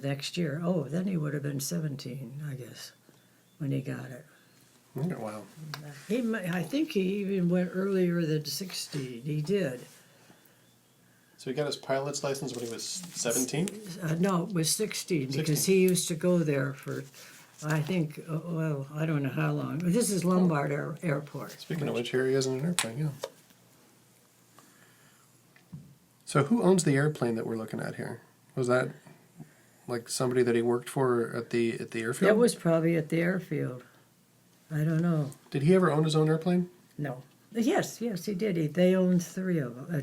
next year. Oh, then he would have been 17, I guess, when he got it. Wow. I think he even went earlier than 16. He did. So he got his pilot's license when he was 17? No, it was 16 because he used to go there for, I think, well, I don't know how long. This is Lombard Airport. Speaking of which, here he is in an airplane, yeah. So who owns the airplane that we're looking at here? Was that like somebody that he worked for at the airfield? That was probably at the airfield. I don't know. Did he ever own his own airplane? No. Yes, he did. They owned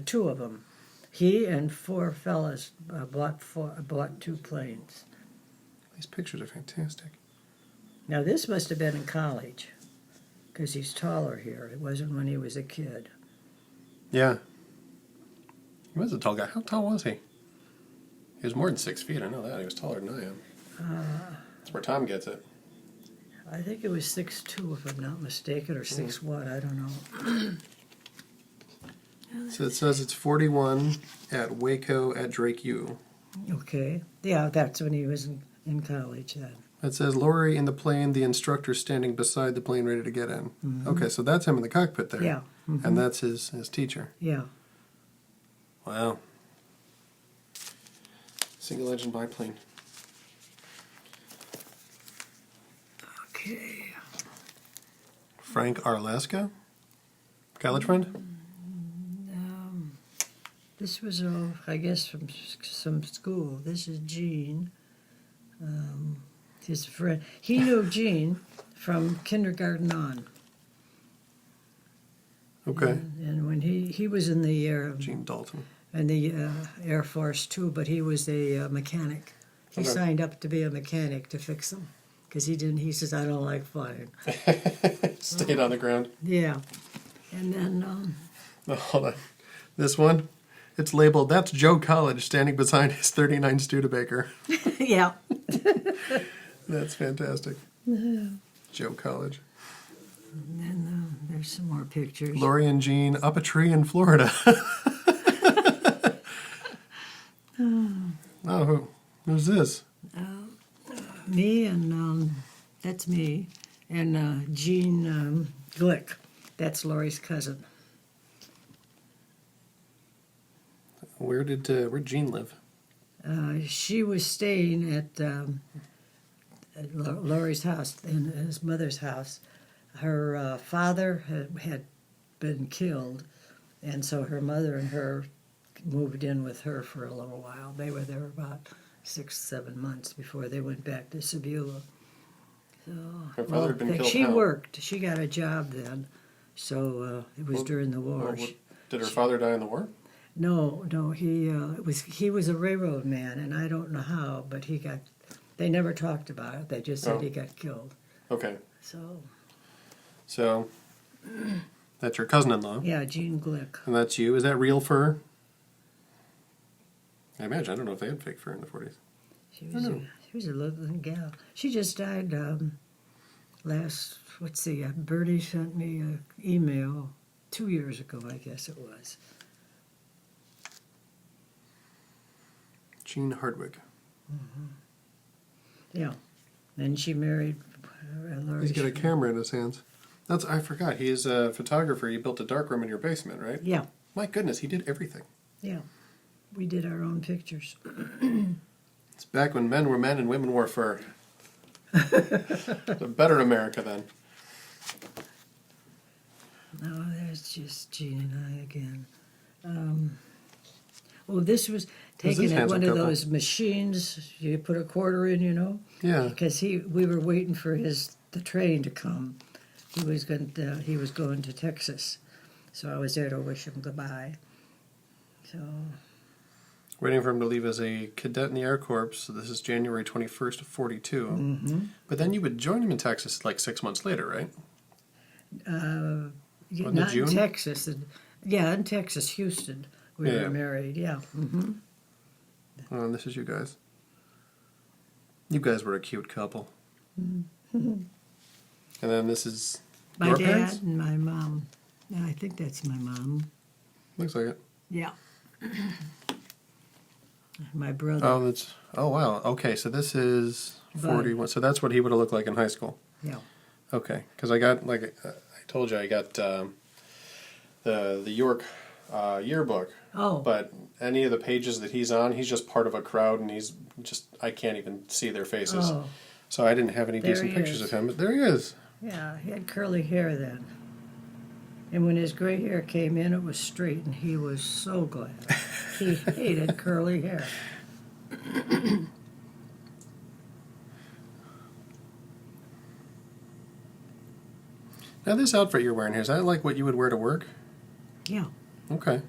two of them. He and four fellas bought two planes. These pictures are fantastic. Now this must have been in college, because he's taller here. It wasn't when he was a kid. Yeah. He was a tall guy. How tall was he? He was more than 6 feet. I know that. He was taller than I am. That's where Tom gets it. I think it was 6'2", if I'm not mistaken, or 6'1", I don't know. So it says it's 41 at Waco at Drake U. Okay. Yeah, that's when he was in college then. It says Lori in the plane, the instructor standing beside the plane ready to get in. Okay, so that's him in the cockpit there. Yeah. And that's his teacher. Yeah. Wow. Single engine biplane. Okay. Frank Arlaska? College friend? This was, I guess, from some school. This is Gene. His friend. He knew Gene from kindergarten on. Okay. And when he was in the Gene Dalton. Air Force too, but he was a mechanic. He Okay. signed up to be a mechanic to fix them because he didn't. He says, "I don't like flying." Stayed on the ground. Yeah, and then Oh, hold on. This one, it's labeled, that's Joe College standing beside his 39 Studebaker. yeah, That's fantastic. Joe College. and then there's some more pictures. Lori and Jean up a tree in Florida. Oh, who's this? Me and that's me, and Jean Glick. That's Lori's cousin. Where'd Jean live? She was staying at Lori's house, in his mother's house. Her father had been killed, and so her mother and her moved in with her for a little while. They were there about 6-7 months before they went back to Sebula. So, Her father had been killed she how? worked. She got a job then, so it was during the war. Did her father die in the war? No, he was a railroad man, and I don't know how, but he got. They never talked about it. They just said he got killed. Okay. So That's your cousin-in-law. yeah, Jean Glick. And that's you. Is that real fur? I imagine. I don't know if they had fake fur in the 40s. She was a lovely gal. She just died last. Let's see. Bertie sent me an email 2 years ago. I guess it was. Jean Hardwick. Yeah, and she married. Laurie. He's got a camera in his hands. I forgot. He's a photographer. He built a darkroom in your basement, right? Yeah, My goodness, he did everything. yeah. We did our own pictures. It's back when men were men and women wore fur. It's a better America then. No, there's just Jean and I again. This was taken this at handsome one of couple? those machines you put a quarter in, Yeah. because we were waiting for the train to come. He was going to Texas, so I was there to wish him goodbye. So Waiting for him to leave as a cadet in the Air Corps. So this is January 21st of 42. But then you would join him in Texas like 6 months later, right? Wasn't it not June? in Texas. In Texas, Houston. We Yeah. were married. Yeah. Oh, and this is you guys. You guys were a cute couple. And then this is My your dad parents? and my mom. Yeah, I think that's my mom. Looks like it. Yeah. My brother. Oh, that's. Oh, wow. Okay, so this is 41. So that's what he would have looked like in high school. Yeah. Okay, because I got, like I told you, I got the York yearbook. Oh. But any of the pages that he's on, he's just part of a crowd, and he's just, I can't even see their faces. Oh. So I didn't have any There decent he pictures is. of him, but there he is. Yeah, he had curly hair then. And when his gray hair came in, it was straight, and he was so glad. He hated curly hair. Now, this outfit you're wearing here, is that like what you would wear to work? Yeah, Okay.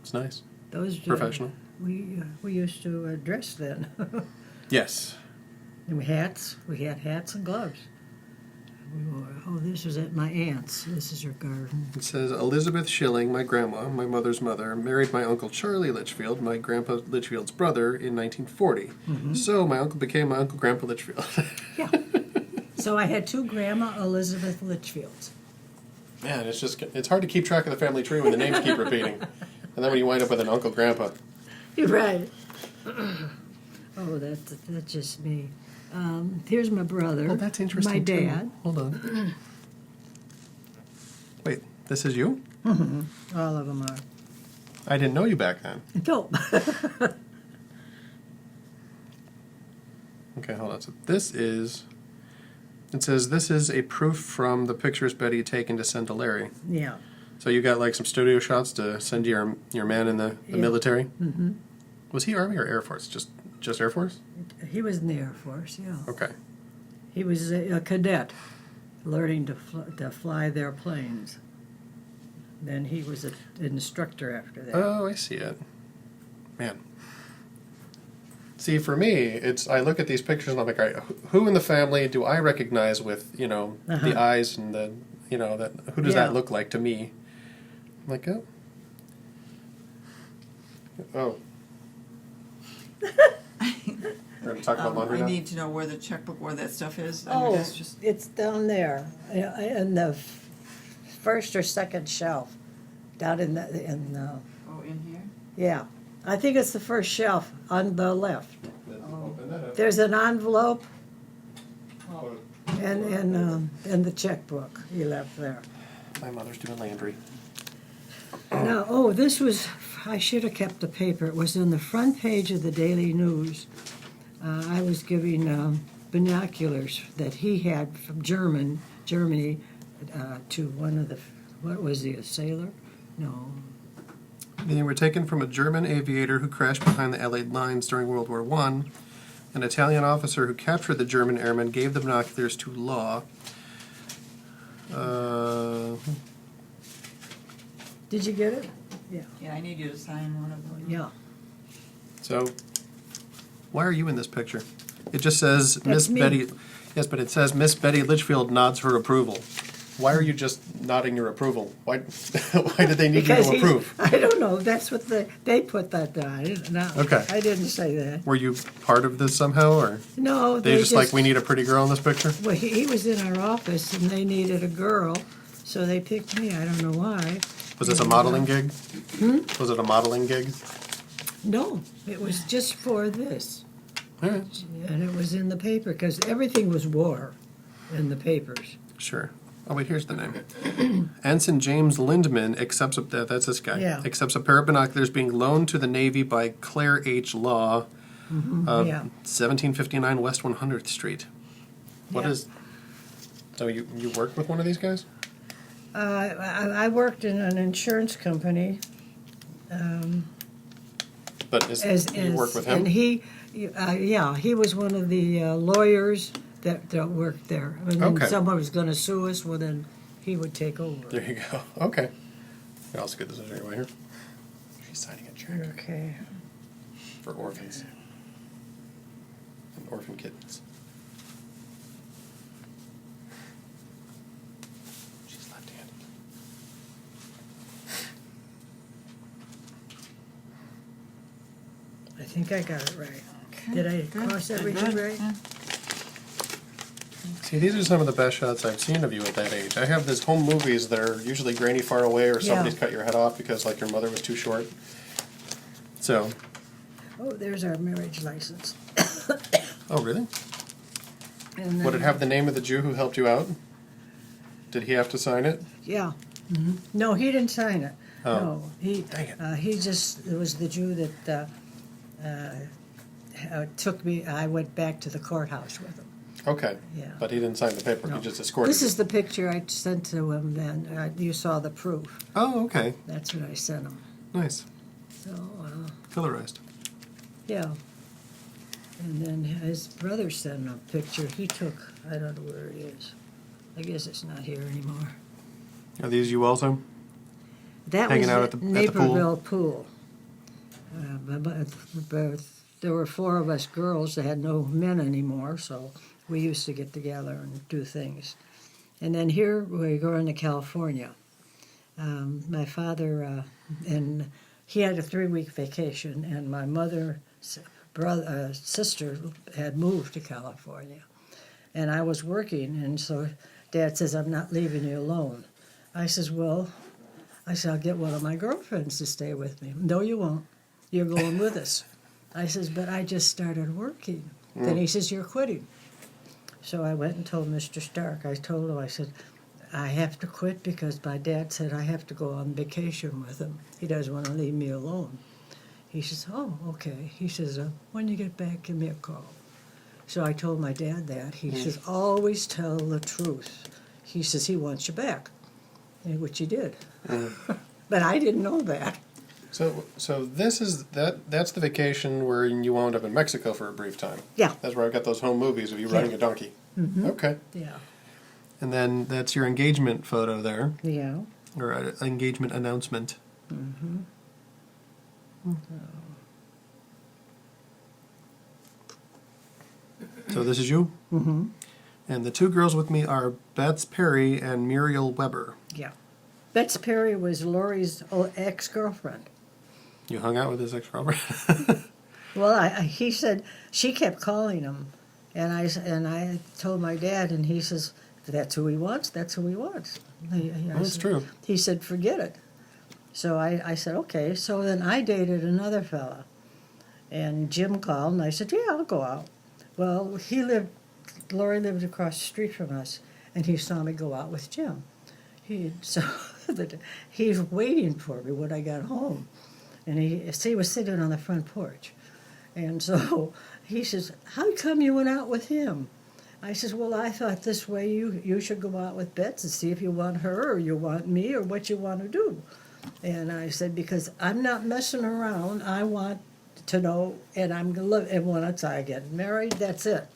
It's nice. those. Professional. We used to dress then. Yes. And hats. We had hats and gloves. This was at my aunt's. This is her garden. It says, Elizabeth Schilling, my grandma, my mother's mother, married my uncle Charlie Litchfield, my grandpa Litchfield's brother, in 1940. So my uncle became my Uncle Grandpa Litchfield. Yeah. So I had two Grandma Elizabeth Litchfields. Man, it's hard to keep track of the family tree when the names keep repeating. And then when you wind up with an Uncle Grandpa. You're right. Oh, that's just me. Here's my brother. Oh, that's interesting. My too. dad. Hold on. Wait, this is you? All of them are. I didn't know you back then. No. Okay, hold on. So it says this is a proof from the pictures Betty had taken to send to Larry. Yeah. So you got like some studio shots to send to your man in the Yeah. military? Mm-hmm. Was he Army or Air Force? Just Air Force? He was in the Air Force, yeah. Okay. He was a cadet learning to fly their planes. Then he was an instructor after that. Oh, I see it. Man. See, for me, I look at these pictures and I'm like, all right, who in the family do I recognize with, the eyes and the, who does Yeah. that look like to me? I'm like, oh. Oh. We're going to talk about laundry I now? need to know where the checkbook, where that stuff is. Oh, It's just, it's down there in the first or second shelf, down in oh, in here? yeah. I think it's the first shelf on the left. Open that up. There's an envelope Oh, and the checkbook he left there. my mother's doing laundry. Now, I should have kept the paper. It was in the front page of the Daily News. I was giving binoculars that he had from Germany, to one of what was he, a sailor? No. They were taken from a German aviator who crashed behind the Allied lines during World War I. An Italian officer who captured the German airmen gave the binoculars to Law. Did you get it? Yeah. Yeah, I need you to sign one of them. Yeah. So, why are you in this picture? It just says That's Miss me. Betty. Yes, but it says Miss Betty Litchfield nods her approval. Why are you just nodding your approval? Why? Why did they need you to approve? I don't know. That's what they put that down. No, Okay. I didn't say that. Were you part of this somehow, or No, they just like we need a pretty girl in this picture? Well, he was in our office and they needed a girl, so they picked me. I don't know why. Was this a modeling gig? Was it a modeling gig? No, it was just for this. All right. And it was in the paper because everything was war in the papers. Sure. Oh, wait, here's the name. Ensign James Lindman accepts that's this guy. Yeah. Accepts a pair of binoculars being loaned to the Navy by Claire H. Law of Yeah. 1759 West 100th Street. What Yeah. is... So you work with one of these guys? I worked in an insurance company. But you work with him? And he was one of the lawyers that worked there. And Okay. when someone was going to sue us, well, then he would take over. There you go. Okay. I'll also get this anyway here. She's signing a check Okay. for orphans. And orphan kittens. She's left-handed. I think I got it right. Did I cross everything right? See, these are some of the best shots I've seen of you at that age. I have these home movies that are usually grainy far away or somebody's Yeah. cut your head off because like your mother was too short. So, Oh, there's our marriage license. oh really? And Would it then- have the name of the Jew who helped you out? Did he have to sign it? Yeah. No, he didn't sign it. Oh. No, Dang it. he just, it was the Jew that took me, I went back to the courthouse with him. Okay. Yeah. But he didn't sign the paper. No. He just escorted This you. is the picture I sent to him then. You saw the proof. Oh, okay. That's what I sent him. Nice. So, Colorized. yeah. And then his brother sent a picture he took. I don't know where it is. I guess it's not here anymore. Are these you also? That Hanging was out at at the pool? Naperville Pool. But there were 4 of us girls that had no men anymore, so we used to get together and do things. And then here we're going to California. My father, and he had a 3-week vacation, and my mother's sister had moved to California. And I was working, and so Dad says, I'm not leaving you alone. I says, well, I'll get one of my girlfriends to stay with me. No, you won't. You're going with us. I says, but I just started working. Then he says, you're quitting. So I went and told Mr. Stark. I told him, I said, I have to quit because my dad said I have to go on vacation with him. He doesn't want to leave me alone. He says, oh, okay. He says, when you get back, give me a call. So I told my dad that. He says, always tell the truth. He says, he wants you back, which he did. But I didn't know that. So this is that's the vacation where you wound up in Mexico for a brief time. Yeah. That's where I got those home movies of you riding a donkey. Okay. Yeah. And then that's your engagement photo there, Yeah. or engagement announcement. So this is you? Mm-hmm. And the 2 girls with me are Bets Perry and Muriel Weber. Yeah. Betsy Perry was Lori's ex-girlfriend. You hung out with his ex-girlfriend? Well, he said she kept calling him, and I told my dad, and he says, if that's who he wants, that's who he wants. That's true. He said, forget it. So I said, okay. So then I dated another fella, and Jim called, and I said, yeah, I'll go out. Well, Lori lived across the street from us, and he saw me go out with Jim. He was waiting for me when I got home, and he was sitting on the front porch. And so he says, how come you went out with him? I says, well, I thought this way you should go out with Bets and see if you want her or you want me or what you want to do. And I said, because I'm not messing around. I want to know, and I'm going to live. And once I get married, that's it.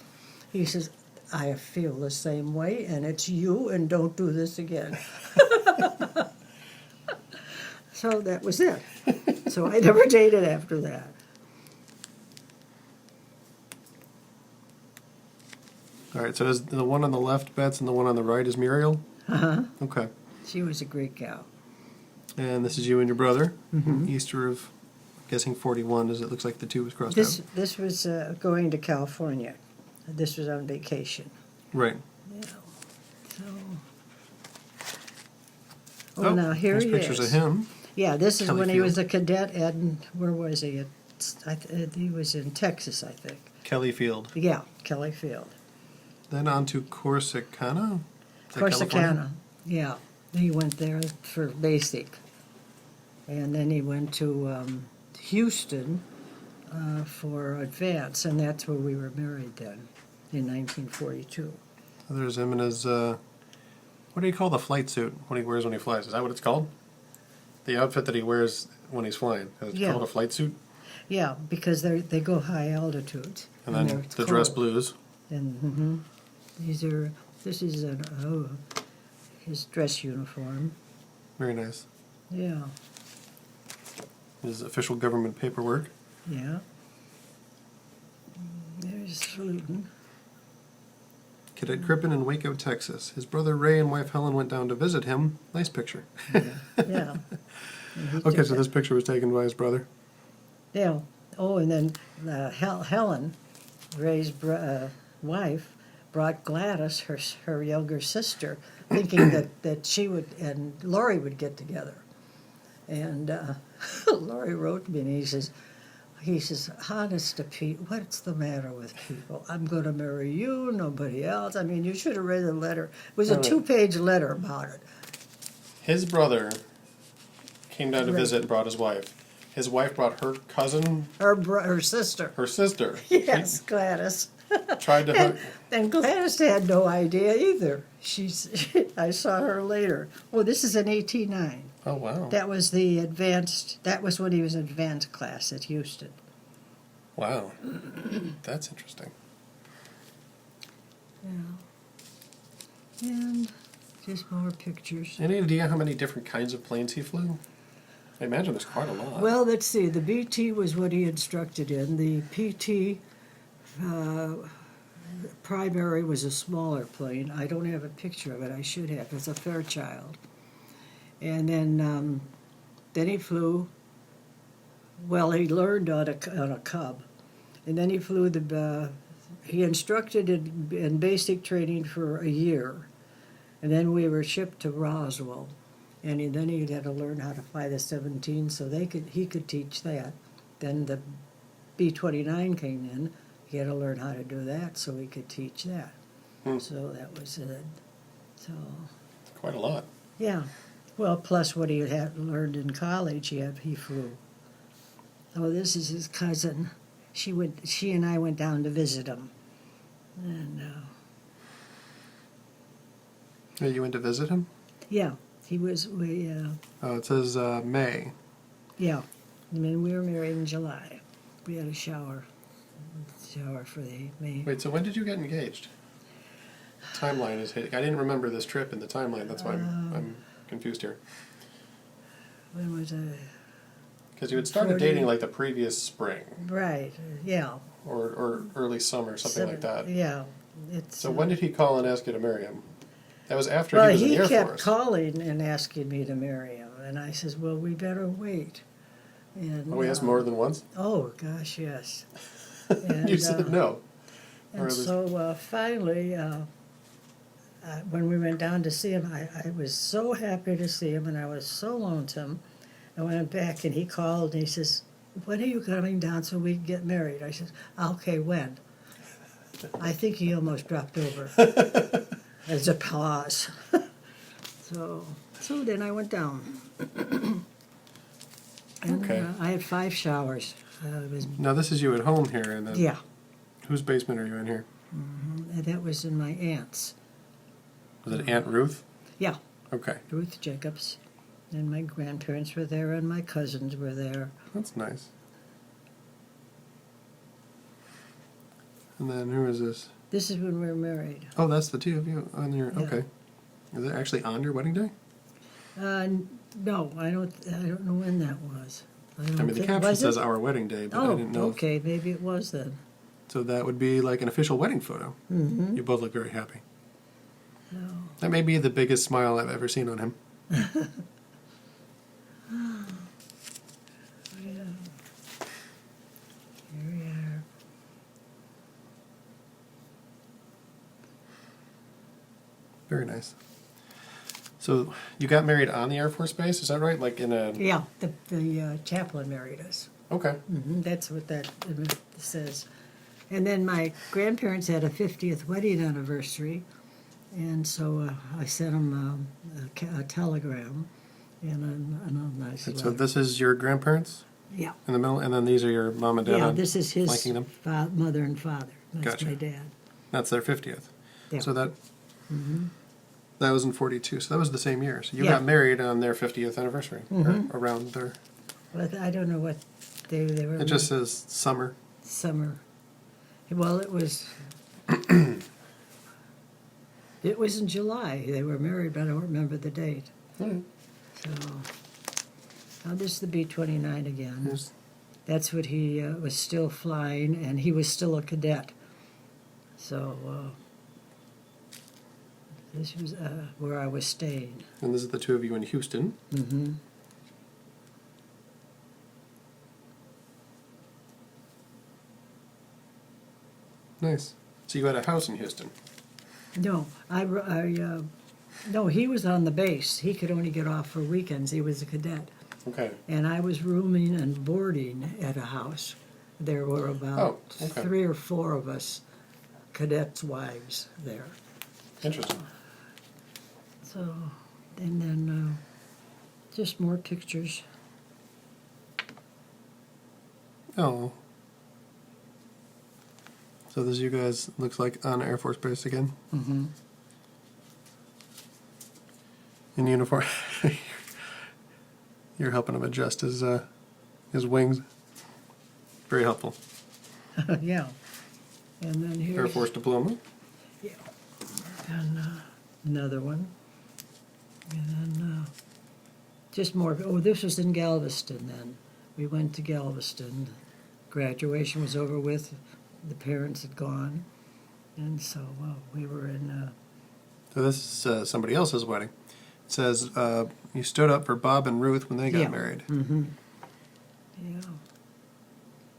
He says, I feel the same way, and it's you, and don't do this again. So that was it. So I never dated after that. All right, so is the one on the left Bets and the one on the right is Muriel? Uh-huh. Okay. She was a great gal. And this is you and your brother. Easter of, I'm guessing 41, as it looks like the 2 was crossed out. This was going to California. This was on vacation. Right. Yeah. So. Oh, now here there's he pictures is. of him. Yeah, this is Kelly when he was Field. a cadet at, where was he? He was in Texas, I think. Kelly Field. Yeah, Kelly Field. Then on to Corsicana. Is that Corsicana. California? Yeah, he went there for basic. And then he went to Houston for advance, and that's where we were married then, in 1942. There's him in his, what do you call the flight suit, what he wears when he flies? Is that what it's called? The outfit that he wears when he's flying. Is it Yeah. called a flight suit? Yeah, because they go high altitudes. And then they're the dress cold. blues. And this is his dress uniform. Very nice. Yeah, His official government paperwork. yeah. There's Sleuton. Cadet Crippen in Waco, Texas. His brother Ray and wife Helen went down to visit him. Nice picture. Yeah. And he Okay, took so that. this picture was taken by his brother. Yeah, Oh, and then Helen, Ray's wife, brought Gladys, her younger sister, thinking that she would and Lori would get together. And Lori wrote me, and he says, honest to Pete, what's the matter with people? I'm going to marry you, nobody else. I mean, you should have read the letter. It was a Right. 2-page letter about it. His brother came down to Right. visit and brought his wife. His wife brought her cousin, Her sister. her sister. Yes, Gladys. Tried to hook. And Gladys had no idea either. I saw her later. Oh, this is an 18-9. Oh, wow. That was when he was in advanced class at Houston. Wow. That's interesting. Yeah. And just more pictures. Any idea how many different kinds of planes he flew? I imagine there's quite a lot. Well, let's see. The BT was what he instructed in. The PT primary was a smaller plane. I don't have a picture of it. I should have. It's a Fairchild. And then he flew. Well, he learned on a Cub, and then he flew he instructed in basic training for a year, and then we were shipped to Roswell, and then he had to learn how to fly the 17, so he could teach that. Then the B-29 came in. He had to learn how to do that, so he could teach that. So that was it. So Quite a lot. yeah. Well, plus what he had learned in college, he flew. Oh, this is his cousin. She and I went down to visit him, and Yeah, you went to visit him? yeah, he was. Oh, it says May. Yeah, I mean we were married in July. We had a shower for the May. Wait, so when did you get engaged? Timeline is hitting. I didn't remember this trip in the timeline. That's why I'm confused here. When was I? Because you had started 40. dating like the previous spring Right. Yeah. or early summer, something like that. Yeah. It's. So when did he call and ask you to marry him? That was after Well, he was in he the Air kept Force. calling and asking me to marry him, and I says, "Well, we better wait." And Oh, he asked more than once? Oh gosh, yes. And, You said no. Or And at least- so finally, when we went down to see him, I was so happy to see him, and I was so lonesome. I went back, and he called, and he says, "When are you coming down so we can get married?" I said, "Okay, when?" I think he almost dropped over as a pause. So then I went down. And, Okay. I had 5 showers. It was, Now this is you at home here, and then yeah, whose basement are you in here? and that was in my aunt's. Was it Aunt Ruth? Yeah, Okay, Ruth Jacobs. And my grandparents were there, and my cousins were there. that's nice. And then who is this? This is when we were married. Oh, that's the two of you on your. Yeah. Okay, is it actually on your wedding day? No, I don't know when that was. I mean, the caption says our wedding day, but I Oh, didn't know. if- okay, maybe it was then. So that would be like an official wedding photo. Mm-hmm. You both look very happy. So, That may be the biggest smile I've ever seen on him. yeah. Here we are. Very nice. So you got married on the Air Force Base, is that right? Like in a. Yeah, the chaplain married us. Okay. That's what that says. And then my grandparents had a 50th wedding anniversary, and so I sent them a telegram and a nice And letter. so this is your grandparents Yeah. in the middle, and then these are your mom and dad. Yeah, on- this is his flanking them. mother and father. That's Gotcha. my dad. That's their 50th. Yeah. So that was in 42. So that was the same year. So you Yeah. got married on their 50th anniversary, or around their. But I don't know what they were. It just says summer. Summer. Well, it was. It was in July. They were married, but I don't remember the date. Mm. So, now this is the B-29 again. Yes. That's what he was still flying, and he was still a cadet. So, this was where I was staying. And this is the two of you in Houston. Mm-hmm. Nice. So you had a house in Houston. No, no, he was on the base. He could only get off for weekends. He was a cadet. Okay. And I was rooming and boarding at a house. There were about Oh, okay. 3 or 4 of us cadets' wives there. Interesting. So, and then just more pictures. Oh. So this you guys looks like on Air Force Base again? Mm-hmm. In uniform. You're helping him adjust his wings. Very helpful. Yeah. And then here's... Air Force diploma. Yeah. And another one. And then just more. Oh, this was in Galveston then. We went to Galveston. Graduation was over with. The parents had gone. And so we were in... So this is somebody else's wedding. It says you stood up for Bob and Ruth when they got Yeah. married. Mm-hmm. Yeah.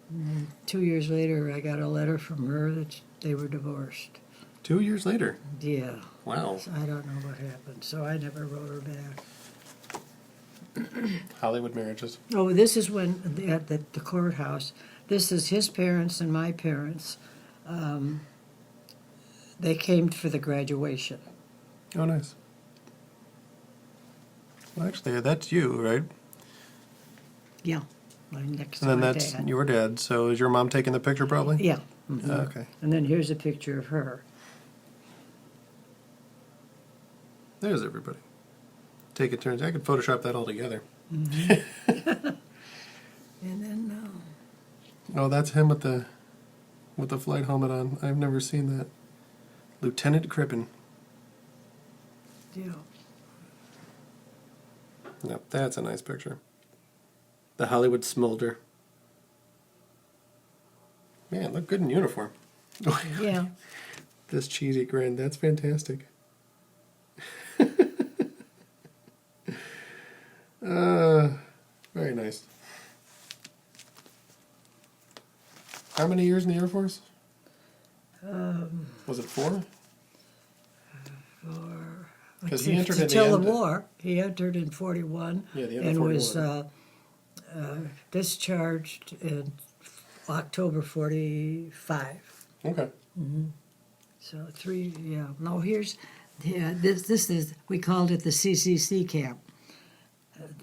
And then 2 years later, I got a letter from her that they were divorced. 2 years later. Yeah. Wow. So I don't know what happened, so I never wrote her back. Hollywood marriages. Oh, this is when, at the courthouse, this is his parents and my parents. They came for the graduation. Oh, nice. Well, actually, that's you, right? Yeah. Right next to And then my that's dad. your dad. So is your mom taking the picture, probably? Yeah. Mhm. Okay. And then here's a picture of her. There's everybody. Take it turns. I could Photoshop that all together. And then, Oh, that's him with the flight helmet on. I've never seen that. Lieutenant Crippen. yeah. Yep, that's a nice picture. The Hollywood smolder. Man, look good in uniform. Yeah. This cheesy grin, that's fantastic. Very nice. How many years in the Air Force? Was it 4? Because he entered in the Until end. the war. He entered in 41 Yeah, the end of and 41. was discharged in October 45. Okay. So 3, yeah. No, here's, yeah, this is, we called it the CCC camp.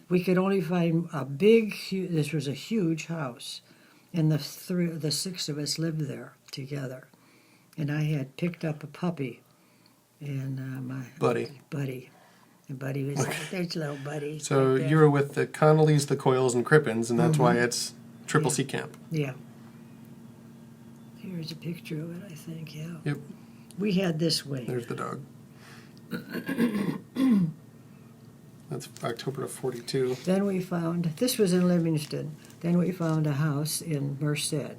We could only find a big, this was a huge house, and the 6 of us lived there together. And I had picked up a puppy, and my Buddy. And Buddy was like, there's little Buddy. So right there. you were with the Connollys, the Coyles, and Crippens, and that's why it's Triple C Camp. Yeah. Here's a picture of it, I think, yeah. Yep. We had this wing. There's the dog. That's October of 42. Then we found, this was in Livingston, then we found a house in Merced,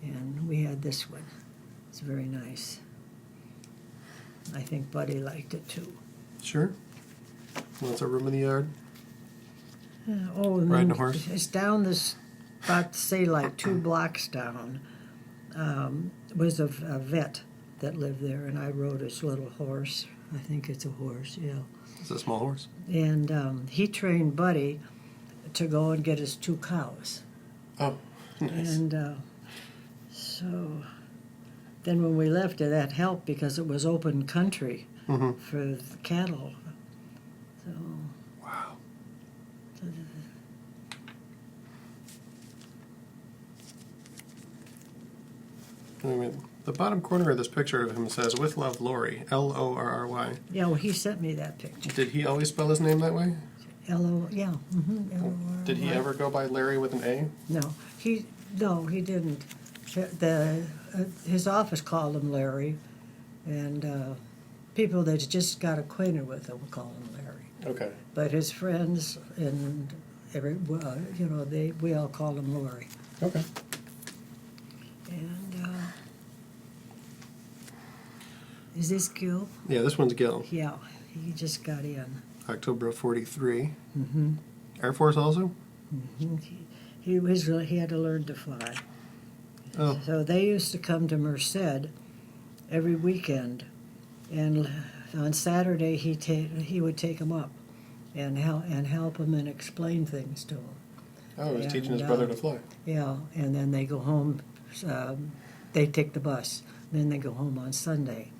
and we had this one. It's very nice. I think Buddy liked it too. Sure. Lots of room in the yard. Oh, and Riding then a horse? it's down this, about say like 2 blocks down, was a vet that lived there, and I rode his little horse. I think it's a horse, yeah. It's a small horse. And he trained Buddy to go and get his 2 cows. Oh, nice. And so then when we left it, that helped because it was open country for the cattle. So, Wow. I mean, the bottom corner of this picture of him says, "With love, Lori." Lorry. yeah, well, he sent me that picture. Did he always spell his name that way? Yeah. L-O-R-Y. Did he ever go by Larry with an A? No, he didn't. His office called him Larry, and people that just got acquainted with him call him Larry. Okay. But his friends and we all called him Lori. Okay. And is this Gil? Yeah, this one's Gil. Yeah, he just got in. October of 43. Mm-hmm. Air Force also? He had to learn to fly. Oh. So they used to come to Merced every weekend, and on Saturday he would take them up and help them and explain things to them. Oh, he's teaching his And, brother to fly. Yeah, and then they go home. They take the bus. Then they go home on Sunday.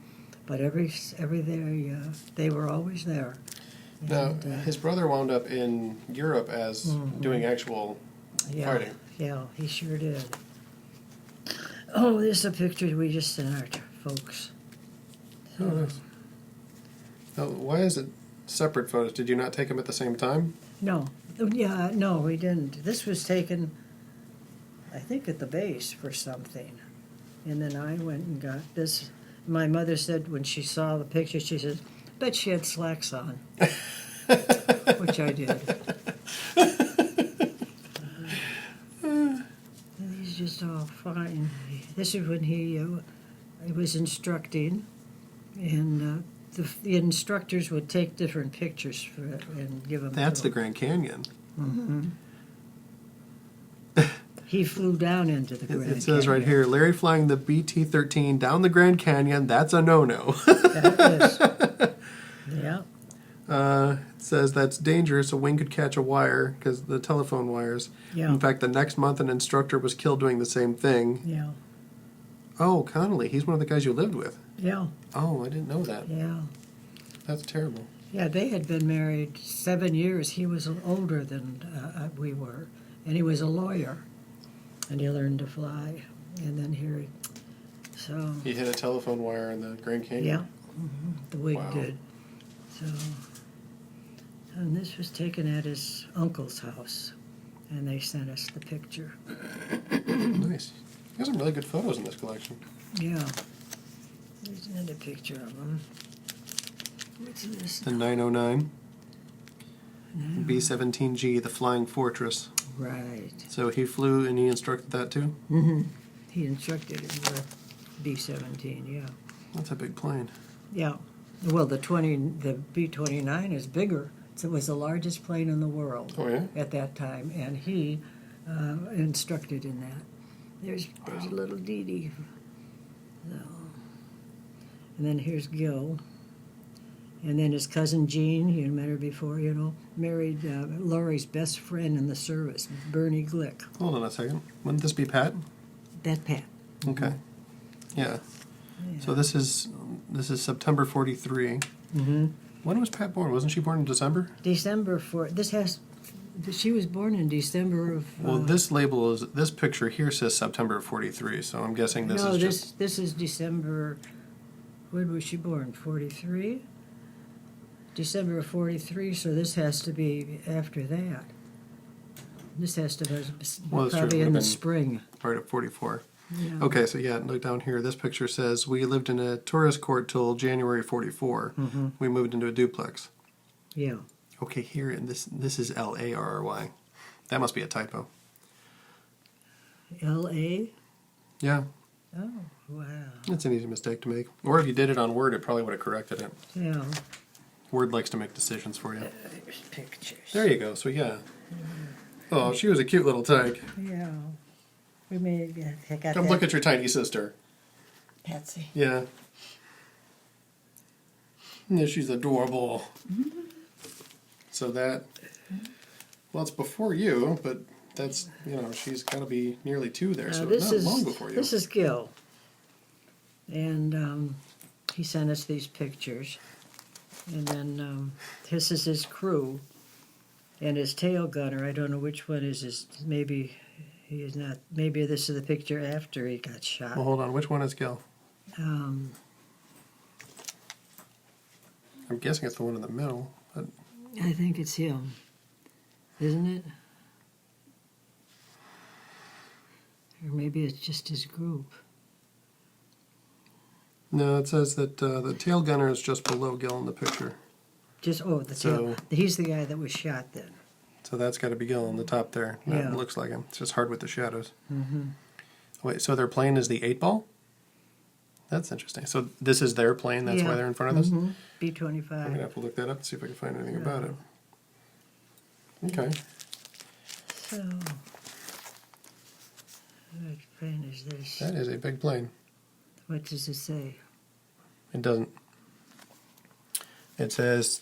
But every day they were always there. Now, And, his brother wound up in Europe as doing actual yeah, fighting. yeah, he sure did. Oh, this is a picture we just sent our folks. Oh, nice. Now, why is it separate photos? Did you not take them at the same time? No, yeah, no, we didn't. This was taken, I think, at the base for something. And then I went and got this. My mother said when she saw the picture, she said, bet she had slacks on. Which I did. And he's just all fine. This is when he was instructing, and the instructors would take different pictures for it and give them. That's to the him. Grand Canyon. He flew down into the Grand It says right Canyon. here, Larry flying the BT-13 down the Grand Canyon. That's a no-no. That is. Yeah. It says that's dangerous. A wing could catch a wire because the telephone wires. Yeah. In fact, the next month, an instructor was killed doing the same thing. Yeah. Oh, Connolly. He's one of the guys you lived with. Yeah. Oh, I didn't know that. Yeah. That's terrible. Yeah, they had been married 7 years. He was older than we were, and he was a lawyer, and he learned to fly. And then here, so He hit a telephone wire in the Grand Canyon. yeah, the wig Wow. did. So, and this was taken at his uncle's house, and they sent us the picture. Nice. He has some really good photos in this collection. Yeah, there's another picture of him. What's this? The 909. B-17G, the Flying Fortress. Right. So he flew and he instructed that too? Mm-hmm. He instructed him with B-17. Yeah. That's a big plane. Yeah. Well, the B-29 is bigger. It was the largest plane in the world Oh, yeah? at that time, and he instructed in that. There's a little Dee Dee. So. And then here's Gil. And then his cousin Jean, you met her before, married Laurie's best friend in the service, Bernie Glick. Hold on a second. Wouldn't this be Pat? That Pat. Okay. Yeah. So this is September 43. Mm-hmm. When was Pat born? Wasn't she born in December? December she was born in December of. Well, this picture here says September of 43, so I'm guessing this no, is just... this is December. When was she born? 43. December of 43. So this has to be after that. This has to be Well, it probably would've in the been spring. Right at 44. Yeah. Okay, so yeah, look down here. This picture says, we lived in a tourist court till January 44. Mm-hmm. We moved into a duplex. Yeah. Okay, here, and this is Larry. That must be a typo. L.A. Yeah, Oh, wow. it's an easy mistake to make. Or if you did it on Word, it probably would have corrected it. Yeah. Word likes to make decisions for you. There's pictures. There you go, so yeah. Oh, she was a cute little tyke. Yeah. We made. I got Come that. look at your tiny sister. Patsy. Yeah. Yeah, she's adorable. So that, well, it's before you, but that's, she's got to be nearly 2 there, so this not long before you. This is Gil. And he sent us these pictures. And then this is his crew. And his tail gunner, I don't know which one is his, maybe he is not, maybe this is the picture after he got shot. Well, hold on, which one is Gil? Um, I'm guessing it's the one in the middle. But I think it's him, isn't it? Or maybe it's just his group. no, it says that the tail gunner is just below Gil in the picture. Just, the tail. So- He's the guy that was shot then. So that's got to be Gil on the top there. That Yeah. looks like him. It's just hard with the shadows. Mm-hmm. Wait, so their plane is the 8-ball? That's interesting. So this is their plane, that's why they're in front of us? Mm-hmm. I'm going to B-25. have to look that up and see if I can find anything about it. Okay. So, plane is this? That is a big plane. What does it say? It doesn't. It says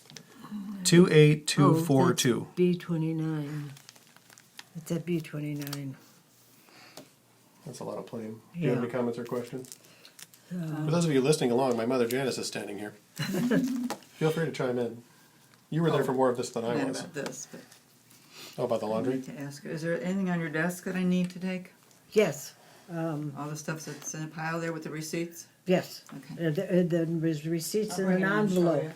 28242. B-29. It's a B-29. That's a lot of plane. Do you have Yeah. any comments or questions? For those of you listening along, my mother Janice is standing here. Feel free to chime in. You were there for more of this than I Not was. about this, but Oh, about the I laundry? need to ask her, is there anything on your desk that I need to take? Yes, All the stuff that's in a pile there with the receipts? yes. Okay. There was receipts I'll in bring an it in and show envelope. you.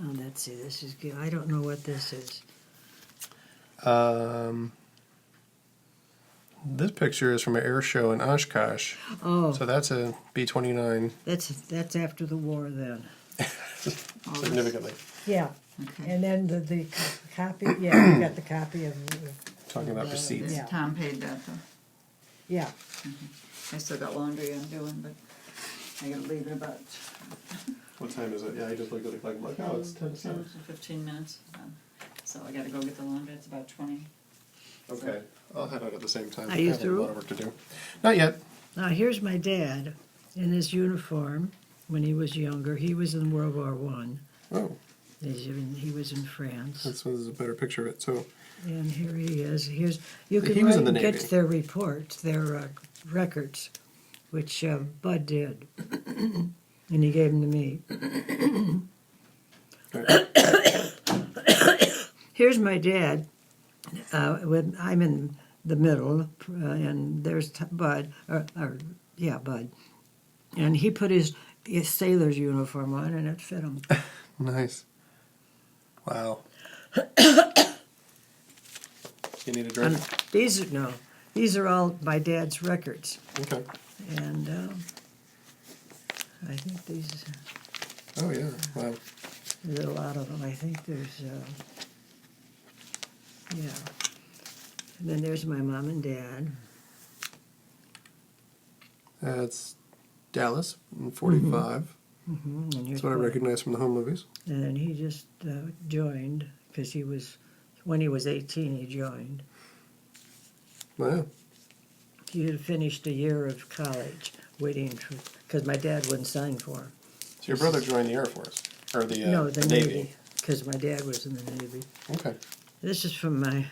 Oh, let's see, this is good. I don't know what this is. This picture is from an air show in Oshkosh. Oh, So that's a B-29 that's after the war then. significantly. Yeah, Okay. and then the copy, yeah, you got the copy of, Talking about receipts. Yeah. Tom paid that though. yeah. I still got laundry I'm doing, but I gotta leave in about What time is it? Yeah, I just looked at the clock. I'm like, oh, it's 10 to 7. 15 minutes. So I gotta go get the laundry, it's about 20. Okay. I'll head out at the same time. Are you I have through? a lot of work to do. Not yet. Now, here's my dad in his uniform when he was younger. He was in World War One. Oh, He was in France. this was a better picture of it. So, And here he is. Here's you can He was in the get Navy. their reports, their records, which Bud did, and he gave them to me. Here's my dad. When I'm in the middle, and there's Bud, Bud, and he put his sailor's uniform on, and it fit him. nice. Wow. You need a drink? And these are all my dad's records. Okay. And I think Oh, yeah. Wow. there's a lot of them. I think there's, yeah. And then there's my mom and dad. That's Dallas in 45. And here's That's what I Bud. recognize from the home movies. And then he just joined because when he was 18, he joined. Wow. He had finished a year of college waiting for, because my dad wouldn't sign for him. So your brother joined the Air Force? Or the, No, the Navy? Navy, because my dad was in the Navy. Okay. This is from my,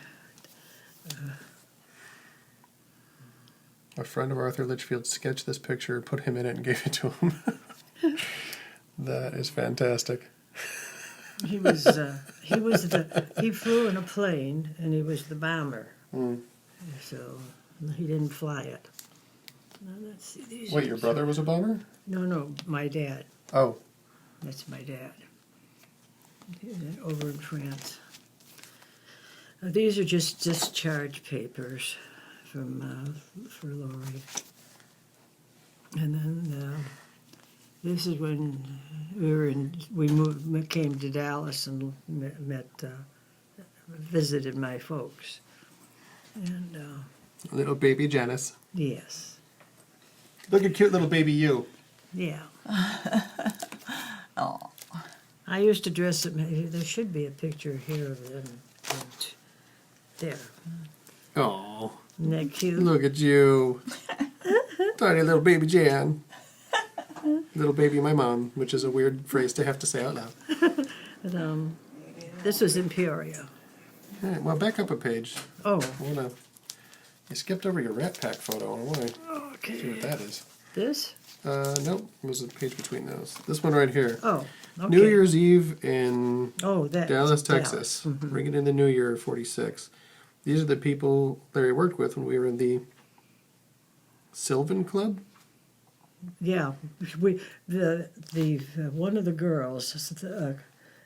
A friend of Arthur Litchfield sketched this picture, put him in it, and gave it to him. That is fantastic. he flew in a plane, and he was the bomber. Mm. So he didn't fly it. Now, let's see these. Wait, your brother was a bomber? No, my dad. Oh. That's my dad. Over in France. These are just discharge papers from for Lori. And then this is when we came to Dallas and visited my folks. And Little baby Janice. yes, Look at cute little baby you. yeah. Oh. I used to dress them. There should be a picture here of them. There. Oh, Isn't that cute? look at you. Tiny little baby Jan. Little baby my mom, which is a weird phrase to have to say out loud. And, this was in Peoria. All right, well, back up a page. Oh, You skipped over your Rat Pack photo. I want to see okay. what that is. This? Nope, it was a page between those. This one right here. Oh, okay. New Year's Eve in Oh, that. Dallas, Texas. Bringing in the New Year, 46. These are the people Larry worked with when we were in the Sylvan Club. Yeah, the one of the girls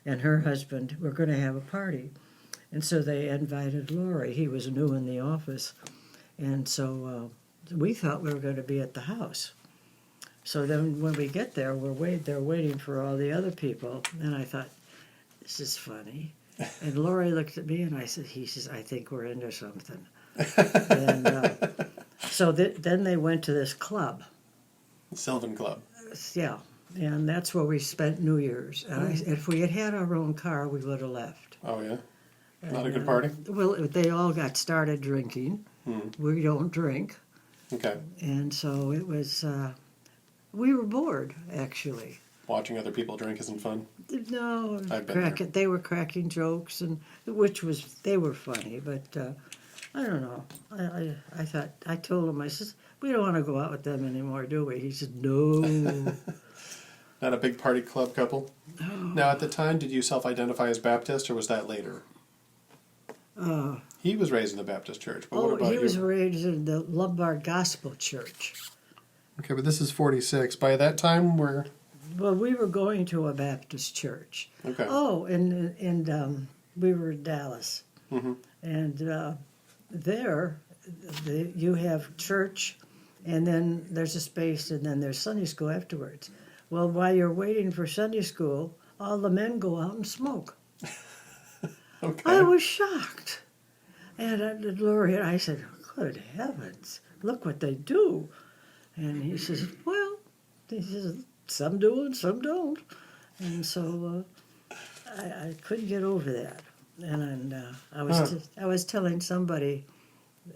and her husband were going to have a party, and so they invited Lori. He was new in the office, and so we thought we were going to be at the house. So then when we get there, they're waiting for all the other people, and I thought, this is funny. And Lori looked at me, and he says, I think we're into something. And so then they went to this club. Sylvan Club. Yeah, and that's where we spent New Year's. And if we had our own car, we would have left. Oh, yeah? Not a good party? Well, they all got started drinking, We don't drink. Okay. And so it was, we were bored, actually. Watching other people drink isn't fun. No, I've been there. they were cracking jokes, and they were funny, but I don't know. I thought, I told him, I said, we don't want to go out with them anymore, do we? He said, no. Not a big party club couple? Now, at the time, did you self-identify as Baptist, or was that later? He was raised in the Baptist church, but what about he was you? raised in the Lombard Gospel Church. Okay, but this is 46. By that time, we're... Well, we were going to a Baptist church. Okay. Oh, and we were in Dallas. Mm-hmm. And there, you have church, and then there's a space, and then there's Sunday school afterwards. Well, while you're waiting for Sunday school, all the men go out and smoke. Okay. I was shocked. And Lori and I said, good heavens, look what they do. And he says, well, he says, some do and some don't. And so I couldn't get over that. And I was telling somebody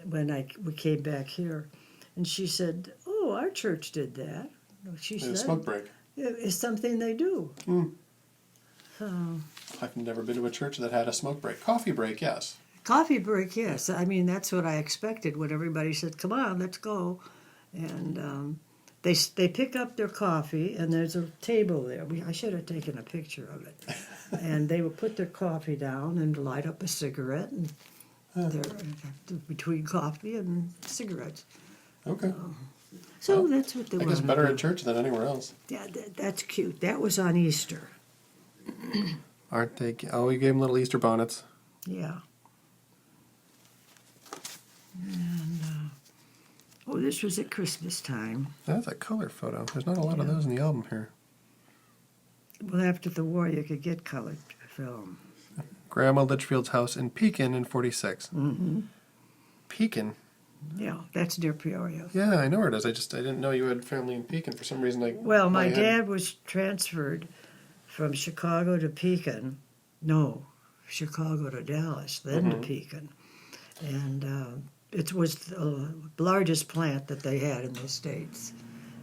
when we came back here, and she said, oh, our church did that. She A said, smoke break. it's something they do. So, I've never been to a church that had a smoke break. Coffee break, yes. coffee break, yes. I mean, that's what I expected when everybody said, come on, let's go. And they pick up their coffee, and there's a table there. I should have taken a picture of it. And they would put their coffee down and light up a cigarette, and between coffee and cigarettes. Okay. So Well, that's what they I were. guess better at church than anywhere else. Yeah, that's cute. That was on Easter. Aren't they? Oh, we gave them little Easter bonnets. Yeah. And, oh, this was at Christmas time. That's a color photo. There's not a lot of those in the album here. Well, after the war, you could get colored film. Grandma Litchfield's house in Pekin in 46. Mm-hmm. Pekin? Yeah, that's near Peoria. Yeah, I know where it is. I didn't know you had family in Pekin. For some reason, Well, my I had- dad was transferred from Chicago to Pekin. No, Chicago to Dallas, then to Pekin. And it was the largest plant that they had in the States.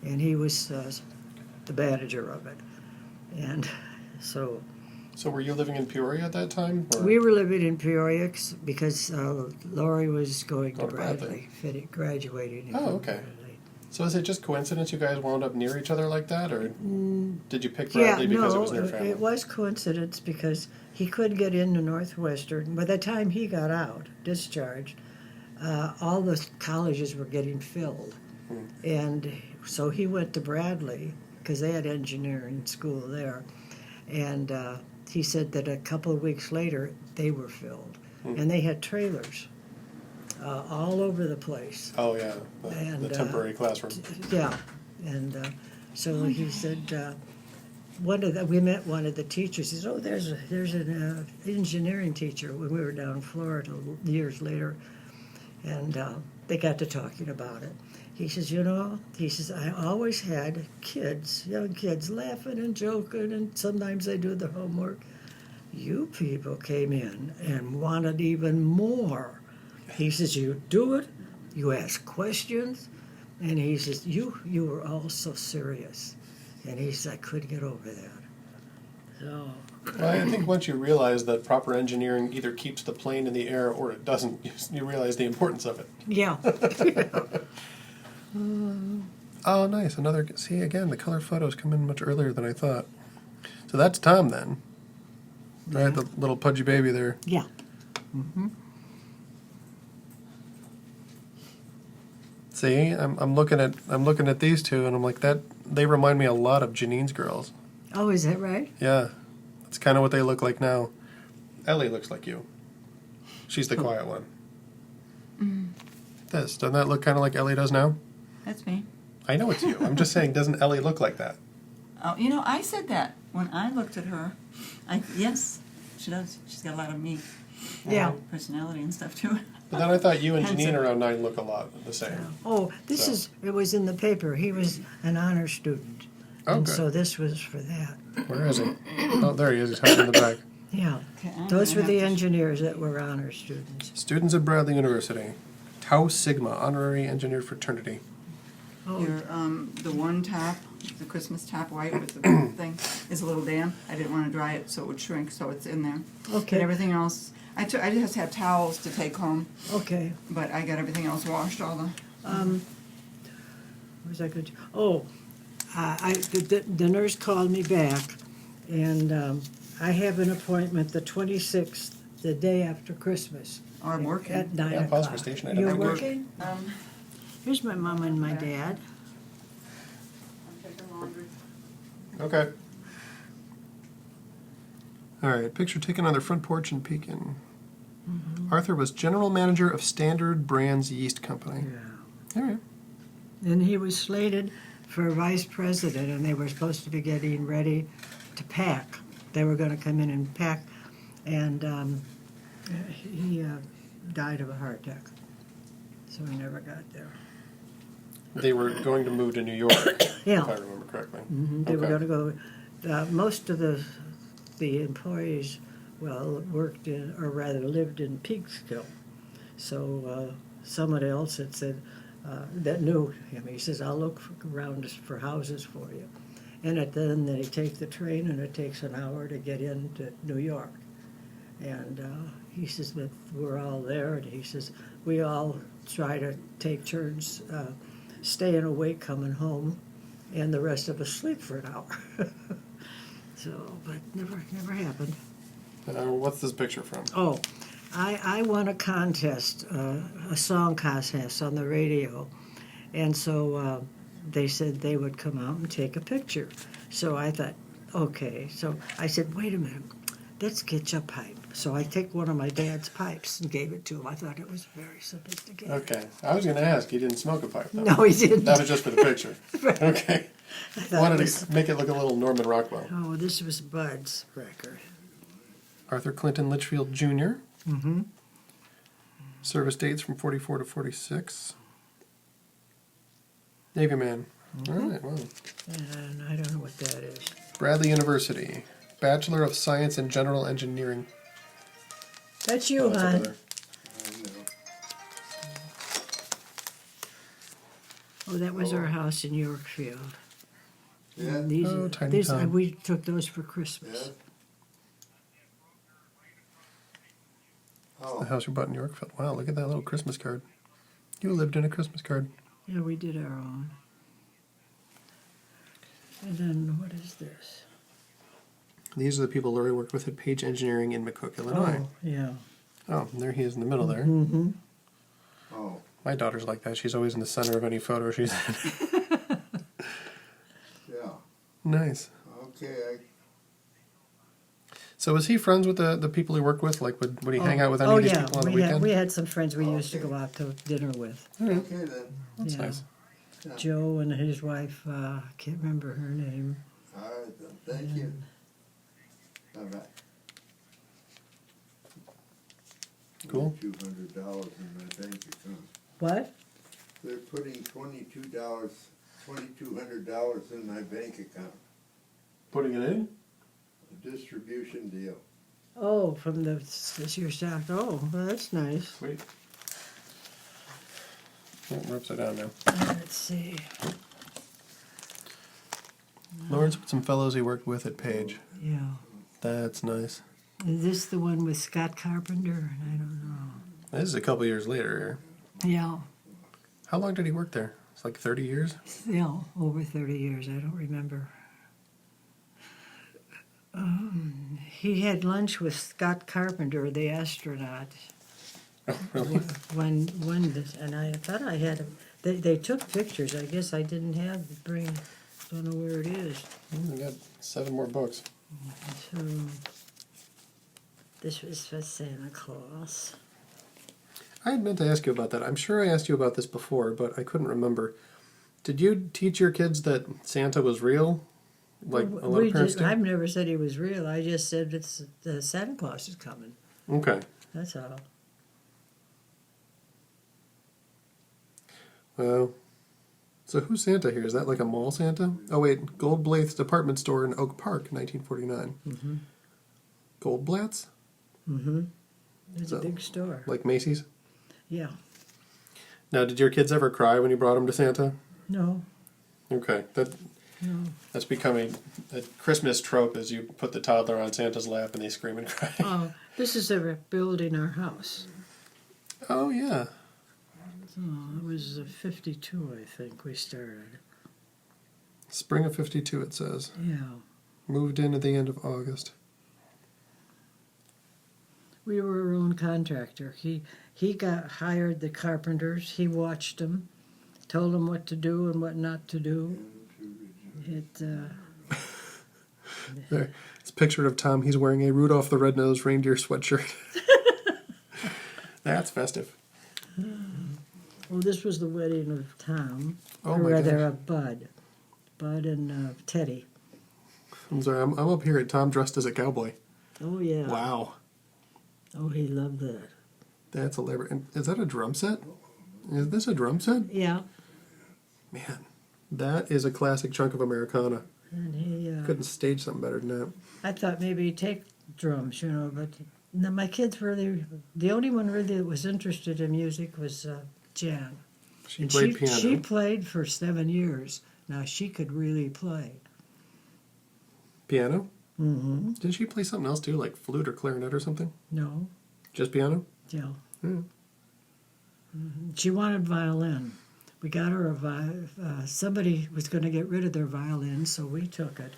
And he was the manager of it. And so So were you living in Peoria at that time? Or? we were living in Peoria because Lori was going to Go to Bradley. graduating. in Oh, okay. Bradley. So is it just coincidence you guys wound up near each other like that, or did you pick Bradley because it was near family? It was coincidence because he could get into Northwestern. By the time he got out, discharged, all the colleges were getting filled. And so he went to Bradley because they had engineering school there. And he said that a couple of weeks later, they were filled. And they had trailers all over the place. Oh yeah, the And, temporary classroom. Yeah, and so he said we met one of the teachers. He said, "Oh, there's an engineering teacher." When we were down in Florida years later, and they got to talking about it. He says, I always had kids, young kids, laughing and joking, and sometimes they do the homework. You people came in and wanted even more. He says, you do it, you ask questions, and he says, you were all so serious. And he says, I couldn't get over that. So, Well, I think once you realize that proper engineering either keeps the plane in the air or it doesn't, you realize the importance of it. yeah. Oh, nice. See, again, the color photos come in much earlier than I thought. So that's Tom then. Right, the little pudgy baby there. Yeah. See, I'm looking at these two, and I'm like that. They remind me a lot of Janine's girls. Oh, is that right? Yeah, that's kind of what they look like now. Ellie looks like you. She's the quiet one. Doesn't that look kind of like Ellie does now? That's me. I know it's you. I'm just saying, doesn't Ellie look like that? Oh, I said that when I looked at her. Yes, she does. She's got a lot of me Yeah. personality and stuff too. But then I thought you and Handsome. Janine around 9 look a lot the same. Oh, So. it was in the paper. He was an honor student. Oh, And good. so this was for that. Where is he? Oh, there he is. He's hiding in the back. Yeah. Okay, I'm Those were gonna the have to- engineers that were honor students. Students at Bradley University. Tau Sigma, honorary engineer fraternity. Your, the one top, the Christmas top white with the thing, is a little damp. I didn't want to dry it so it would shrink, so it's in there. Okay. But everything else, I just have towels to take home, Okay. but I got everything else washed, all the, Was I good? Oh, the nurse called me back, and I have an appointment the 26th, the day after Christmas. oh, I'm working. At 9 Yeah, o'clock. pause for station item. You're I work. working? I'm Here's my mom and my dad. taking laundry. Okay. All right, picture taken on their front porch in Pekin. Arthur was general manager of Standard Brands Yeast Company. All right. And he was slated for vice president, and they were supposed to be getting ready to pack. They were going to come in and pack, and he died of a heart attack. So he never got there. They were going to move to New York, Yeah. if I remember correctly. They were Okay. going to go. Most of the employees, well, worked in, or rather lived in Peekskill. So someone else had said that knew him. He says, "I'll look around for houses for you." And then they take the train, and it takes an hour to get into New York. And he says, "But we're all there," and he says, "We all try to take turns staying awake coming home, and the rest of us sleep for an hour." So, but never happened. What's this picture from? Oh, I won a contest, a song contest on the radio, and so they said they would come out and take a picture. So I thought, okay. So I said, wait a minute, let's get you a pipe. So I take one of my dad's pipes and gave it to him. I thought it was very sophisticated. Okay. I was going to ask, he didn't smoke a pipe, though. No, he didn't. That was just for the picture. Okay. I thought Wanted it was, to make it look a little Norman Rockwell. oh, this was Bud's record. Arthur Clinton Litchfield Jr. Mm-hmm. Service dates from 44 to 46. Navy man. All right, well. And I don't know what that is. Bradley University. Bachelor of Science in General Engineering. That's you, it's over hon. there. Oh, that was our house in Yorkfield. Yeah. And these, Oh, tiny town. we took those for Christmas. Yeah. The Oh, house you bought in Yorkfield. Wow, look at that little Christmas card. You lived in a Christmas card. Yeah, we did our own. And then what is this? These are the people Lori worked with at Page Engineering in McCook, Illinois. Oh, yeah. Oh, there he is in the middle there. Mm-hmm. oh, My daughter's like that. She's always in the center of any photo she's in. yeah. Nice. Okay, So was he friends with the people he worked with? Like, would he hang out with any Oh, of these yeah. people on the we weekend? we had some friends we used to Okay. go out to dinner with. okay then. That's Yeah. nice. Yeah. Joe and his wife, I can't remember her name. All right then, thank you. Bye-bye. Cool. $200 in my bank account. What? They're putting $2,200 in my bank account. Putting it in? A distribution deal. Oh, from this year's stock. Oh, well, that's nice. Sweet. Oh, we're upside down now. Let's see. Lawrence with some fellows he worked with at Page. Yeah. That's nice. Is this the one with Scott Carpenter? I don't know. This is a couple years later. Yeah. How long did he work there? It's like 30 years? Yeah, over 30 years. I don't remember. He had lunch with Scott Carpenter, the astronaut. Oh, really? And I thought I had him. They took pictures. I guess I didn't have the bring. Don't know where it is. We got 7 more books. So this was for Santa Claus. I had meant to ask you about that. I'm sure I asked you about this before, but I couldn't remember. Did you teach your kids that Santa was real? Like a lot of parents do? I've never said he was real. I just said it's Santa Claus is coming. Okay. That's all. Well, so who's Santa here? Is that like a mall Santa? Oh, wait. Goldblatt's department store in Oak Park, 1949. Mm-hmm. Goldblatt's? Mm-hmm. It's So- a big store. Like Macy's? Yeah. Now, did your kids ever cry when you brought them to Santa? No, Okay, no. that's becoming a Christmas trope as you put the toddler on Santa's lap and they scream and cry. Oh, this is their building our house. Oh, yeah. Oh, it was 52, I think, we started. Spring of 52, it says. Yeah. Moved in at the end of August. We were our own contractor. He hired the carpenters. He watched them, told them what to do and what not to do. There. It's a picture of Tom. He's wearing a Rudolph the Red-Nosed Reindeer sweatshirt. That's festive. Well, this was the wedding of Tom, Oh, or my rather gosh. of Bud and Teddy. I'm sorry, I'm up here at Tom dressed as a cowboy. Oh yeah. Wow. Oh, he loved that. That's elaborate. And is that a drum set? Is this a drum set? Yeah. Man, that is a classic chunk of Americana. And he. Couldn't stage something better than that. I thought maybe he'd take drums, but no, my kids really. The only one really that was interested in music was Jan. She And played piano. She played for 7 years. Now she could really play. Piano? Mm-hmm. Didn't she play something else too, like flute or clarinet or something? No. Just piano? Yeah. Hmm. She wanted violin. We got her somebody was going to get rid of their violin, so we took it.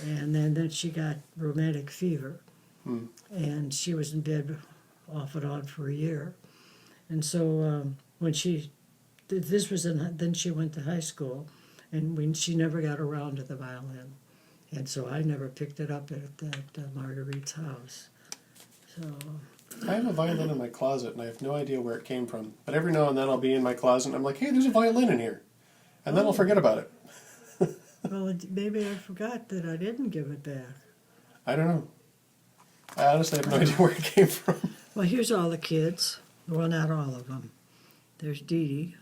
And then she got rheumatic fever. Hmm. And she was in bed off and on for a year. And so when then she went to high school, and she never got around to the violin. And so I never picked it up at Marguerite's house. So, I have a violin in my closet, and I have no idea where it came from. But every now and then I'll be in my closet, and I'm like, hey, there's a violin in here. And then I'll forget about it. well, maybe I forgot that I didn't give it back. I don't know. I honestly have no idea where it came from. Well, here's all the kids. Well, not all of them. There's Dee Dee.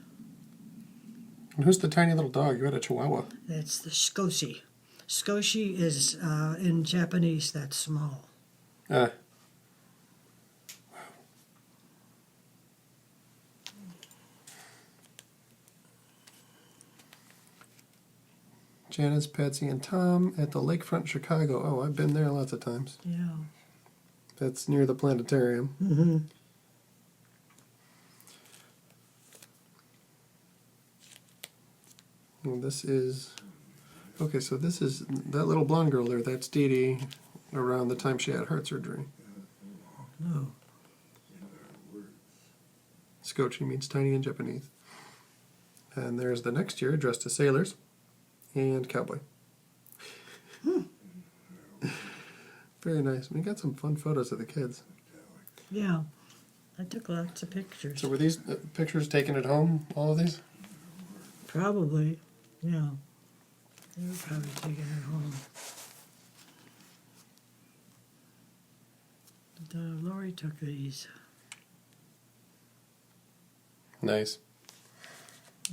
And who's the tiny little dog? You had a Chihuahua. That's the Skoshi. Skoshi is, in Japanese, that's small. Janice, Patsy, and Tom at the lakefront Chicago. Oh, I've been there lots of times. Yeah. That's near the planetarium. Mm-hmm. And this is... Okay, so this is... That little blonde girl there, that's Dee Dee around the time she had heart surgery. Oh. Skochi means tiny in Japanese. And there's the next year dressed as sailors and cowboy. Very nice. We got some fun photos of the kids. Yeah. I took lots of pictures. So were these pictures taken at home, all of these? Probably. Yeah. They were probably taken at home. But, Lori took these, Nice.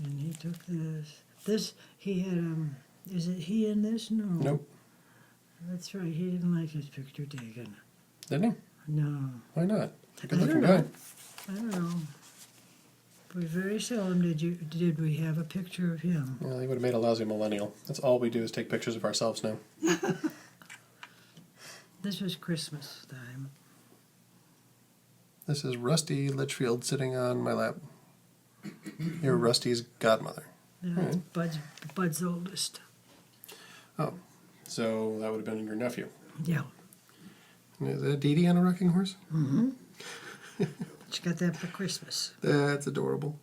and he took this. This, he had, is it he in this? No. Nope. That's right, he didn't like his picture taken. Didn't he? No. Why not? I Good don't looking know. guy. I don't know. We very seldom did we have a picture of him. Well, he would have made a lousy millennial. That's all we do is take pictures of ourselves now. This was Christmas time. This is Rusty Litchfield sitting on my lap. You're Rusty's godmother. Yeah, Right. Bud's oldest. Oh, so that would have been your nephew. Yeah. Is that Dee Dee on a rocking horse? Mm-hmm. She got that for Christmas. That's adorable.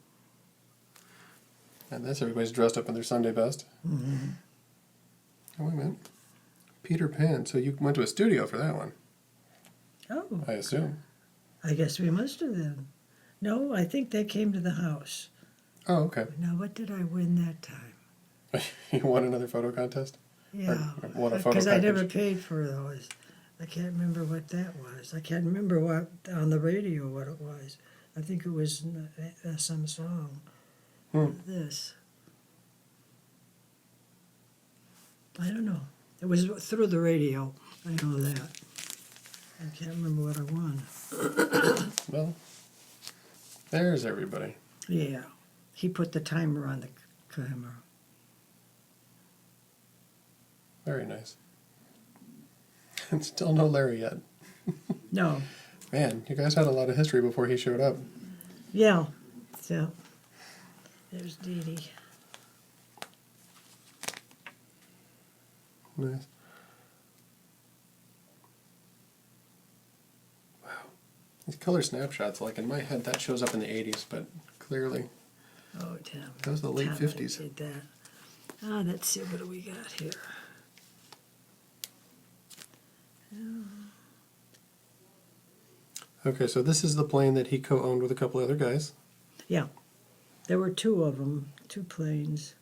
And this, everybody's dressed up in their Sunday best. Mm-hmm. Oh, wait a minute. Peter Pan. So you went to a studio for that one, Oh, I assume. I guess we must have then. No, I think they came to the house. Oh, okay. Now, what did I win that time? You won another photo contest? Yeah, Or won a photo because I never package? paid for those. I can't remember what that was. I can't remember what on the radio what it was. I think it was some song. This. I don't know. It was through the radio. I know that. I can't remember what I won. Well, there's everybody. Yeah, he put the timer on the camera. Very nice. And still no Larry yet. No, Man, you guys had a lot of history before he showed up. yeah, so there's Dee Dee. Nice. Wow. These color snapshots, like in my head, that shows up in the 80s, but clearly Oh, Tom. that was the late Tom 50s. did that. Ah, let's see, what do we got here? Okay, so this is the plane that he co-owned with a couple other guys. Yeah, there were two of them, two planes.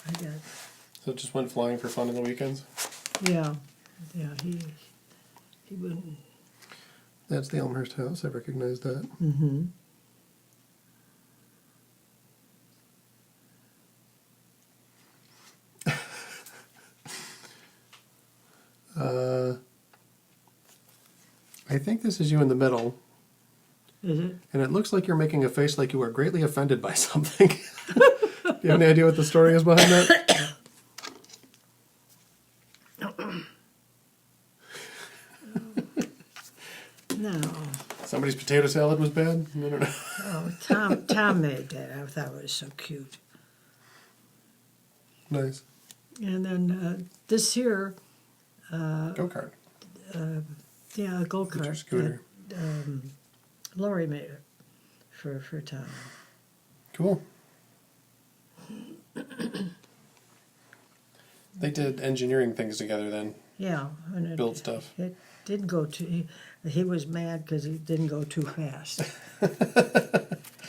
I got, So it just went flying for fun on the weekends. yeah, he wouldn't. That's the Elmhurst house. I recognize that. Mm-hmm. I think this is you in the middle, Is it? and it looks like you're making a face like you are greatly offended by something. Do you have any idea what the story is behind that? No. Somebody's potato salad was bad? I don't know. Oh, Tom made that. I thought it was so cute. Nice. And then this here, Go-kart. yeah, a go With your kart. scooter. Lori made it for Tom. Cool. They did engineering things together then. Yeah, and it, Build stuff. It didn't go too. He was mad because he didn't go too fast.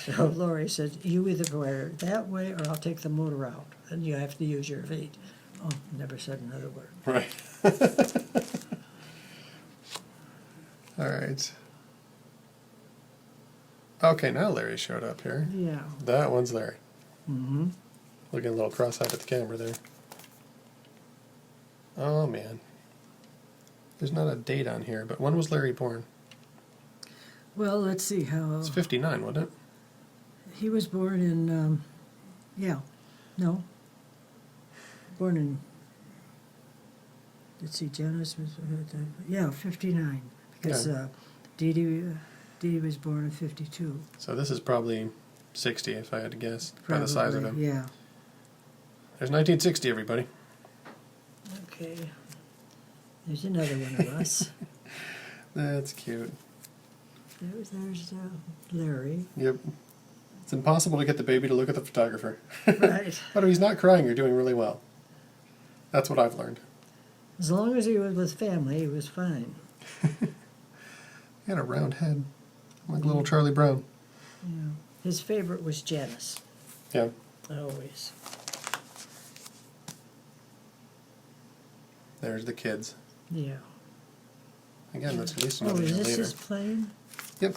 So Lori said, "You either go that way, or I'll take the motor out, and you have to use your feet." Oh, never said another word. Right. All right. Okay, now Larry showed up here. Yeah. That one's Larry. Mm-hmm. Looking a little cross-eyed at the camera there. Oh, man. There's not a date on here, but when was Larry born? Well, let's see how. It's 59, wasn't it? He was born in, yeah, no. Born in, let's see, Janice was, yeah, 59. Because Okay. Dee Dee was born in 52. So this is probably 60, if I had to guess, by the size of him. Yeah. There's 1960, everybody. Okay. There's another one of us. That's cute. There's Larry. Yep. It's impossible to get the baby to look at the photographer. Right. But if he's not crying, you're doing really well. That's what I've learned. As long as he was with family, he was fine. He had a round head, like little Charlie Brown. Yeah. His favorite was Janice. Yeah. Always. There's the kids. Yeah. Again, that's at least Oh, another is year this later. his plane? Yep.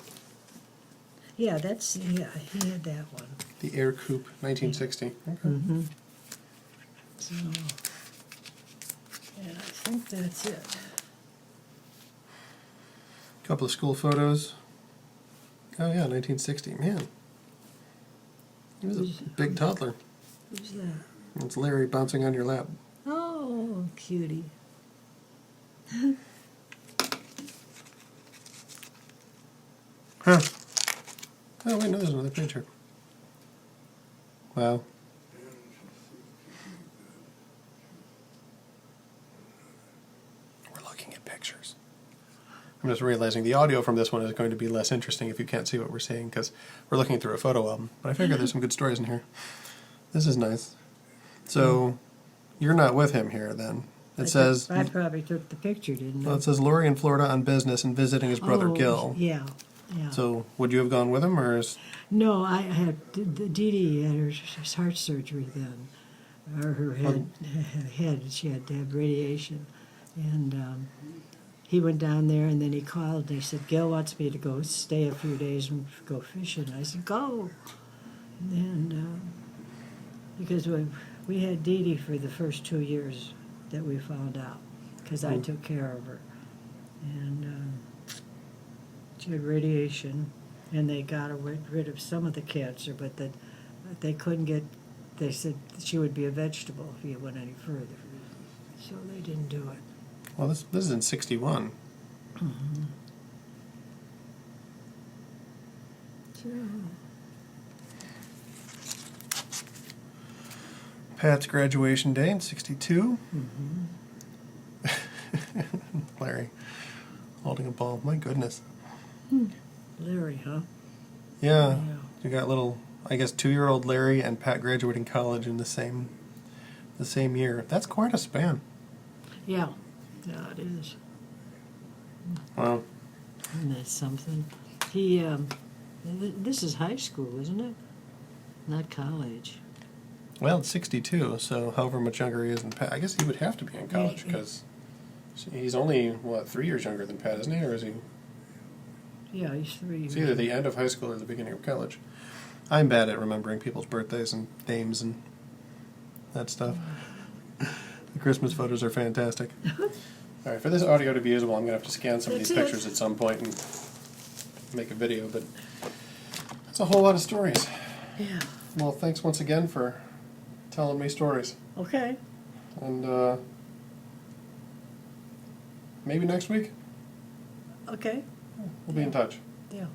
Yeah, he had that one. The Air Coupe, 1960. Okay. Mm-hmm. So, and I think that's it. Couple of school photos. Oh yeah, 1960. Man, he was a big toddler. Who's that? It's Larry bouncing on your lap. Oh, cutie. Huh. Oh wait, no, there's another picture. Wow. We're looking at pictures. I'm just realizing the audio from this one is going to be less interesting if you can't see what we're seeing because we're looking through a photo album. But I figure there's some good stories in here. This is nice. So, you're not with him here then. It says, I probably took the picture, didn't I? well, it says Lori in Florida on business and visiting his brother Oh, Gil. Yeah, yeah. So, would you have gone with him or is... No, I had Dee Dee had her heart surgery then, or her head. She had to have radiation, and he went down there, and then he called and he said, "Gil wants me to go stay a few days and go fishing." I said, "Go," and because we had Dee Dee for the first 2 years that we found out, because I took care of her, And she had radiation, and they got rid of some of the cancer, but that they couldn't get. They said she would be a vegetable if you went any further, so they didn't do it. Well, this is in 61. So, Pat's graduation day in 62. Larry holding a ball. My goodness. Larry, huh? Yeah. Yeah. You got little, I guess, 2-year-old Larry and Pat graduating college in the same year. That's quite a span. Yeah, yeah, it is. Wow. Isn't that something? He, this is high school, isn't it? Not college. Well, it's 62, so however much younger he is than Pat, I guess he would have to be in college because he's only, 3 years younger than Pat, isn't he? Or is he? Yeah, he's 3. It's either the end of high school or the beginning of college. I'm bad at remembering people's birthdays and names and that stuff. The Christmas photos are fantastic. All right, for this audio to be usable, I'm going to have to scan some of these That's it. pictures at some point and make a video, but that's a whole lot of stories. Yeah. Well, thanks once again for telling me stories. Okay. And maybe next week Okay. we'll be in touch. Yeah.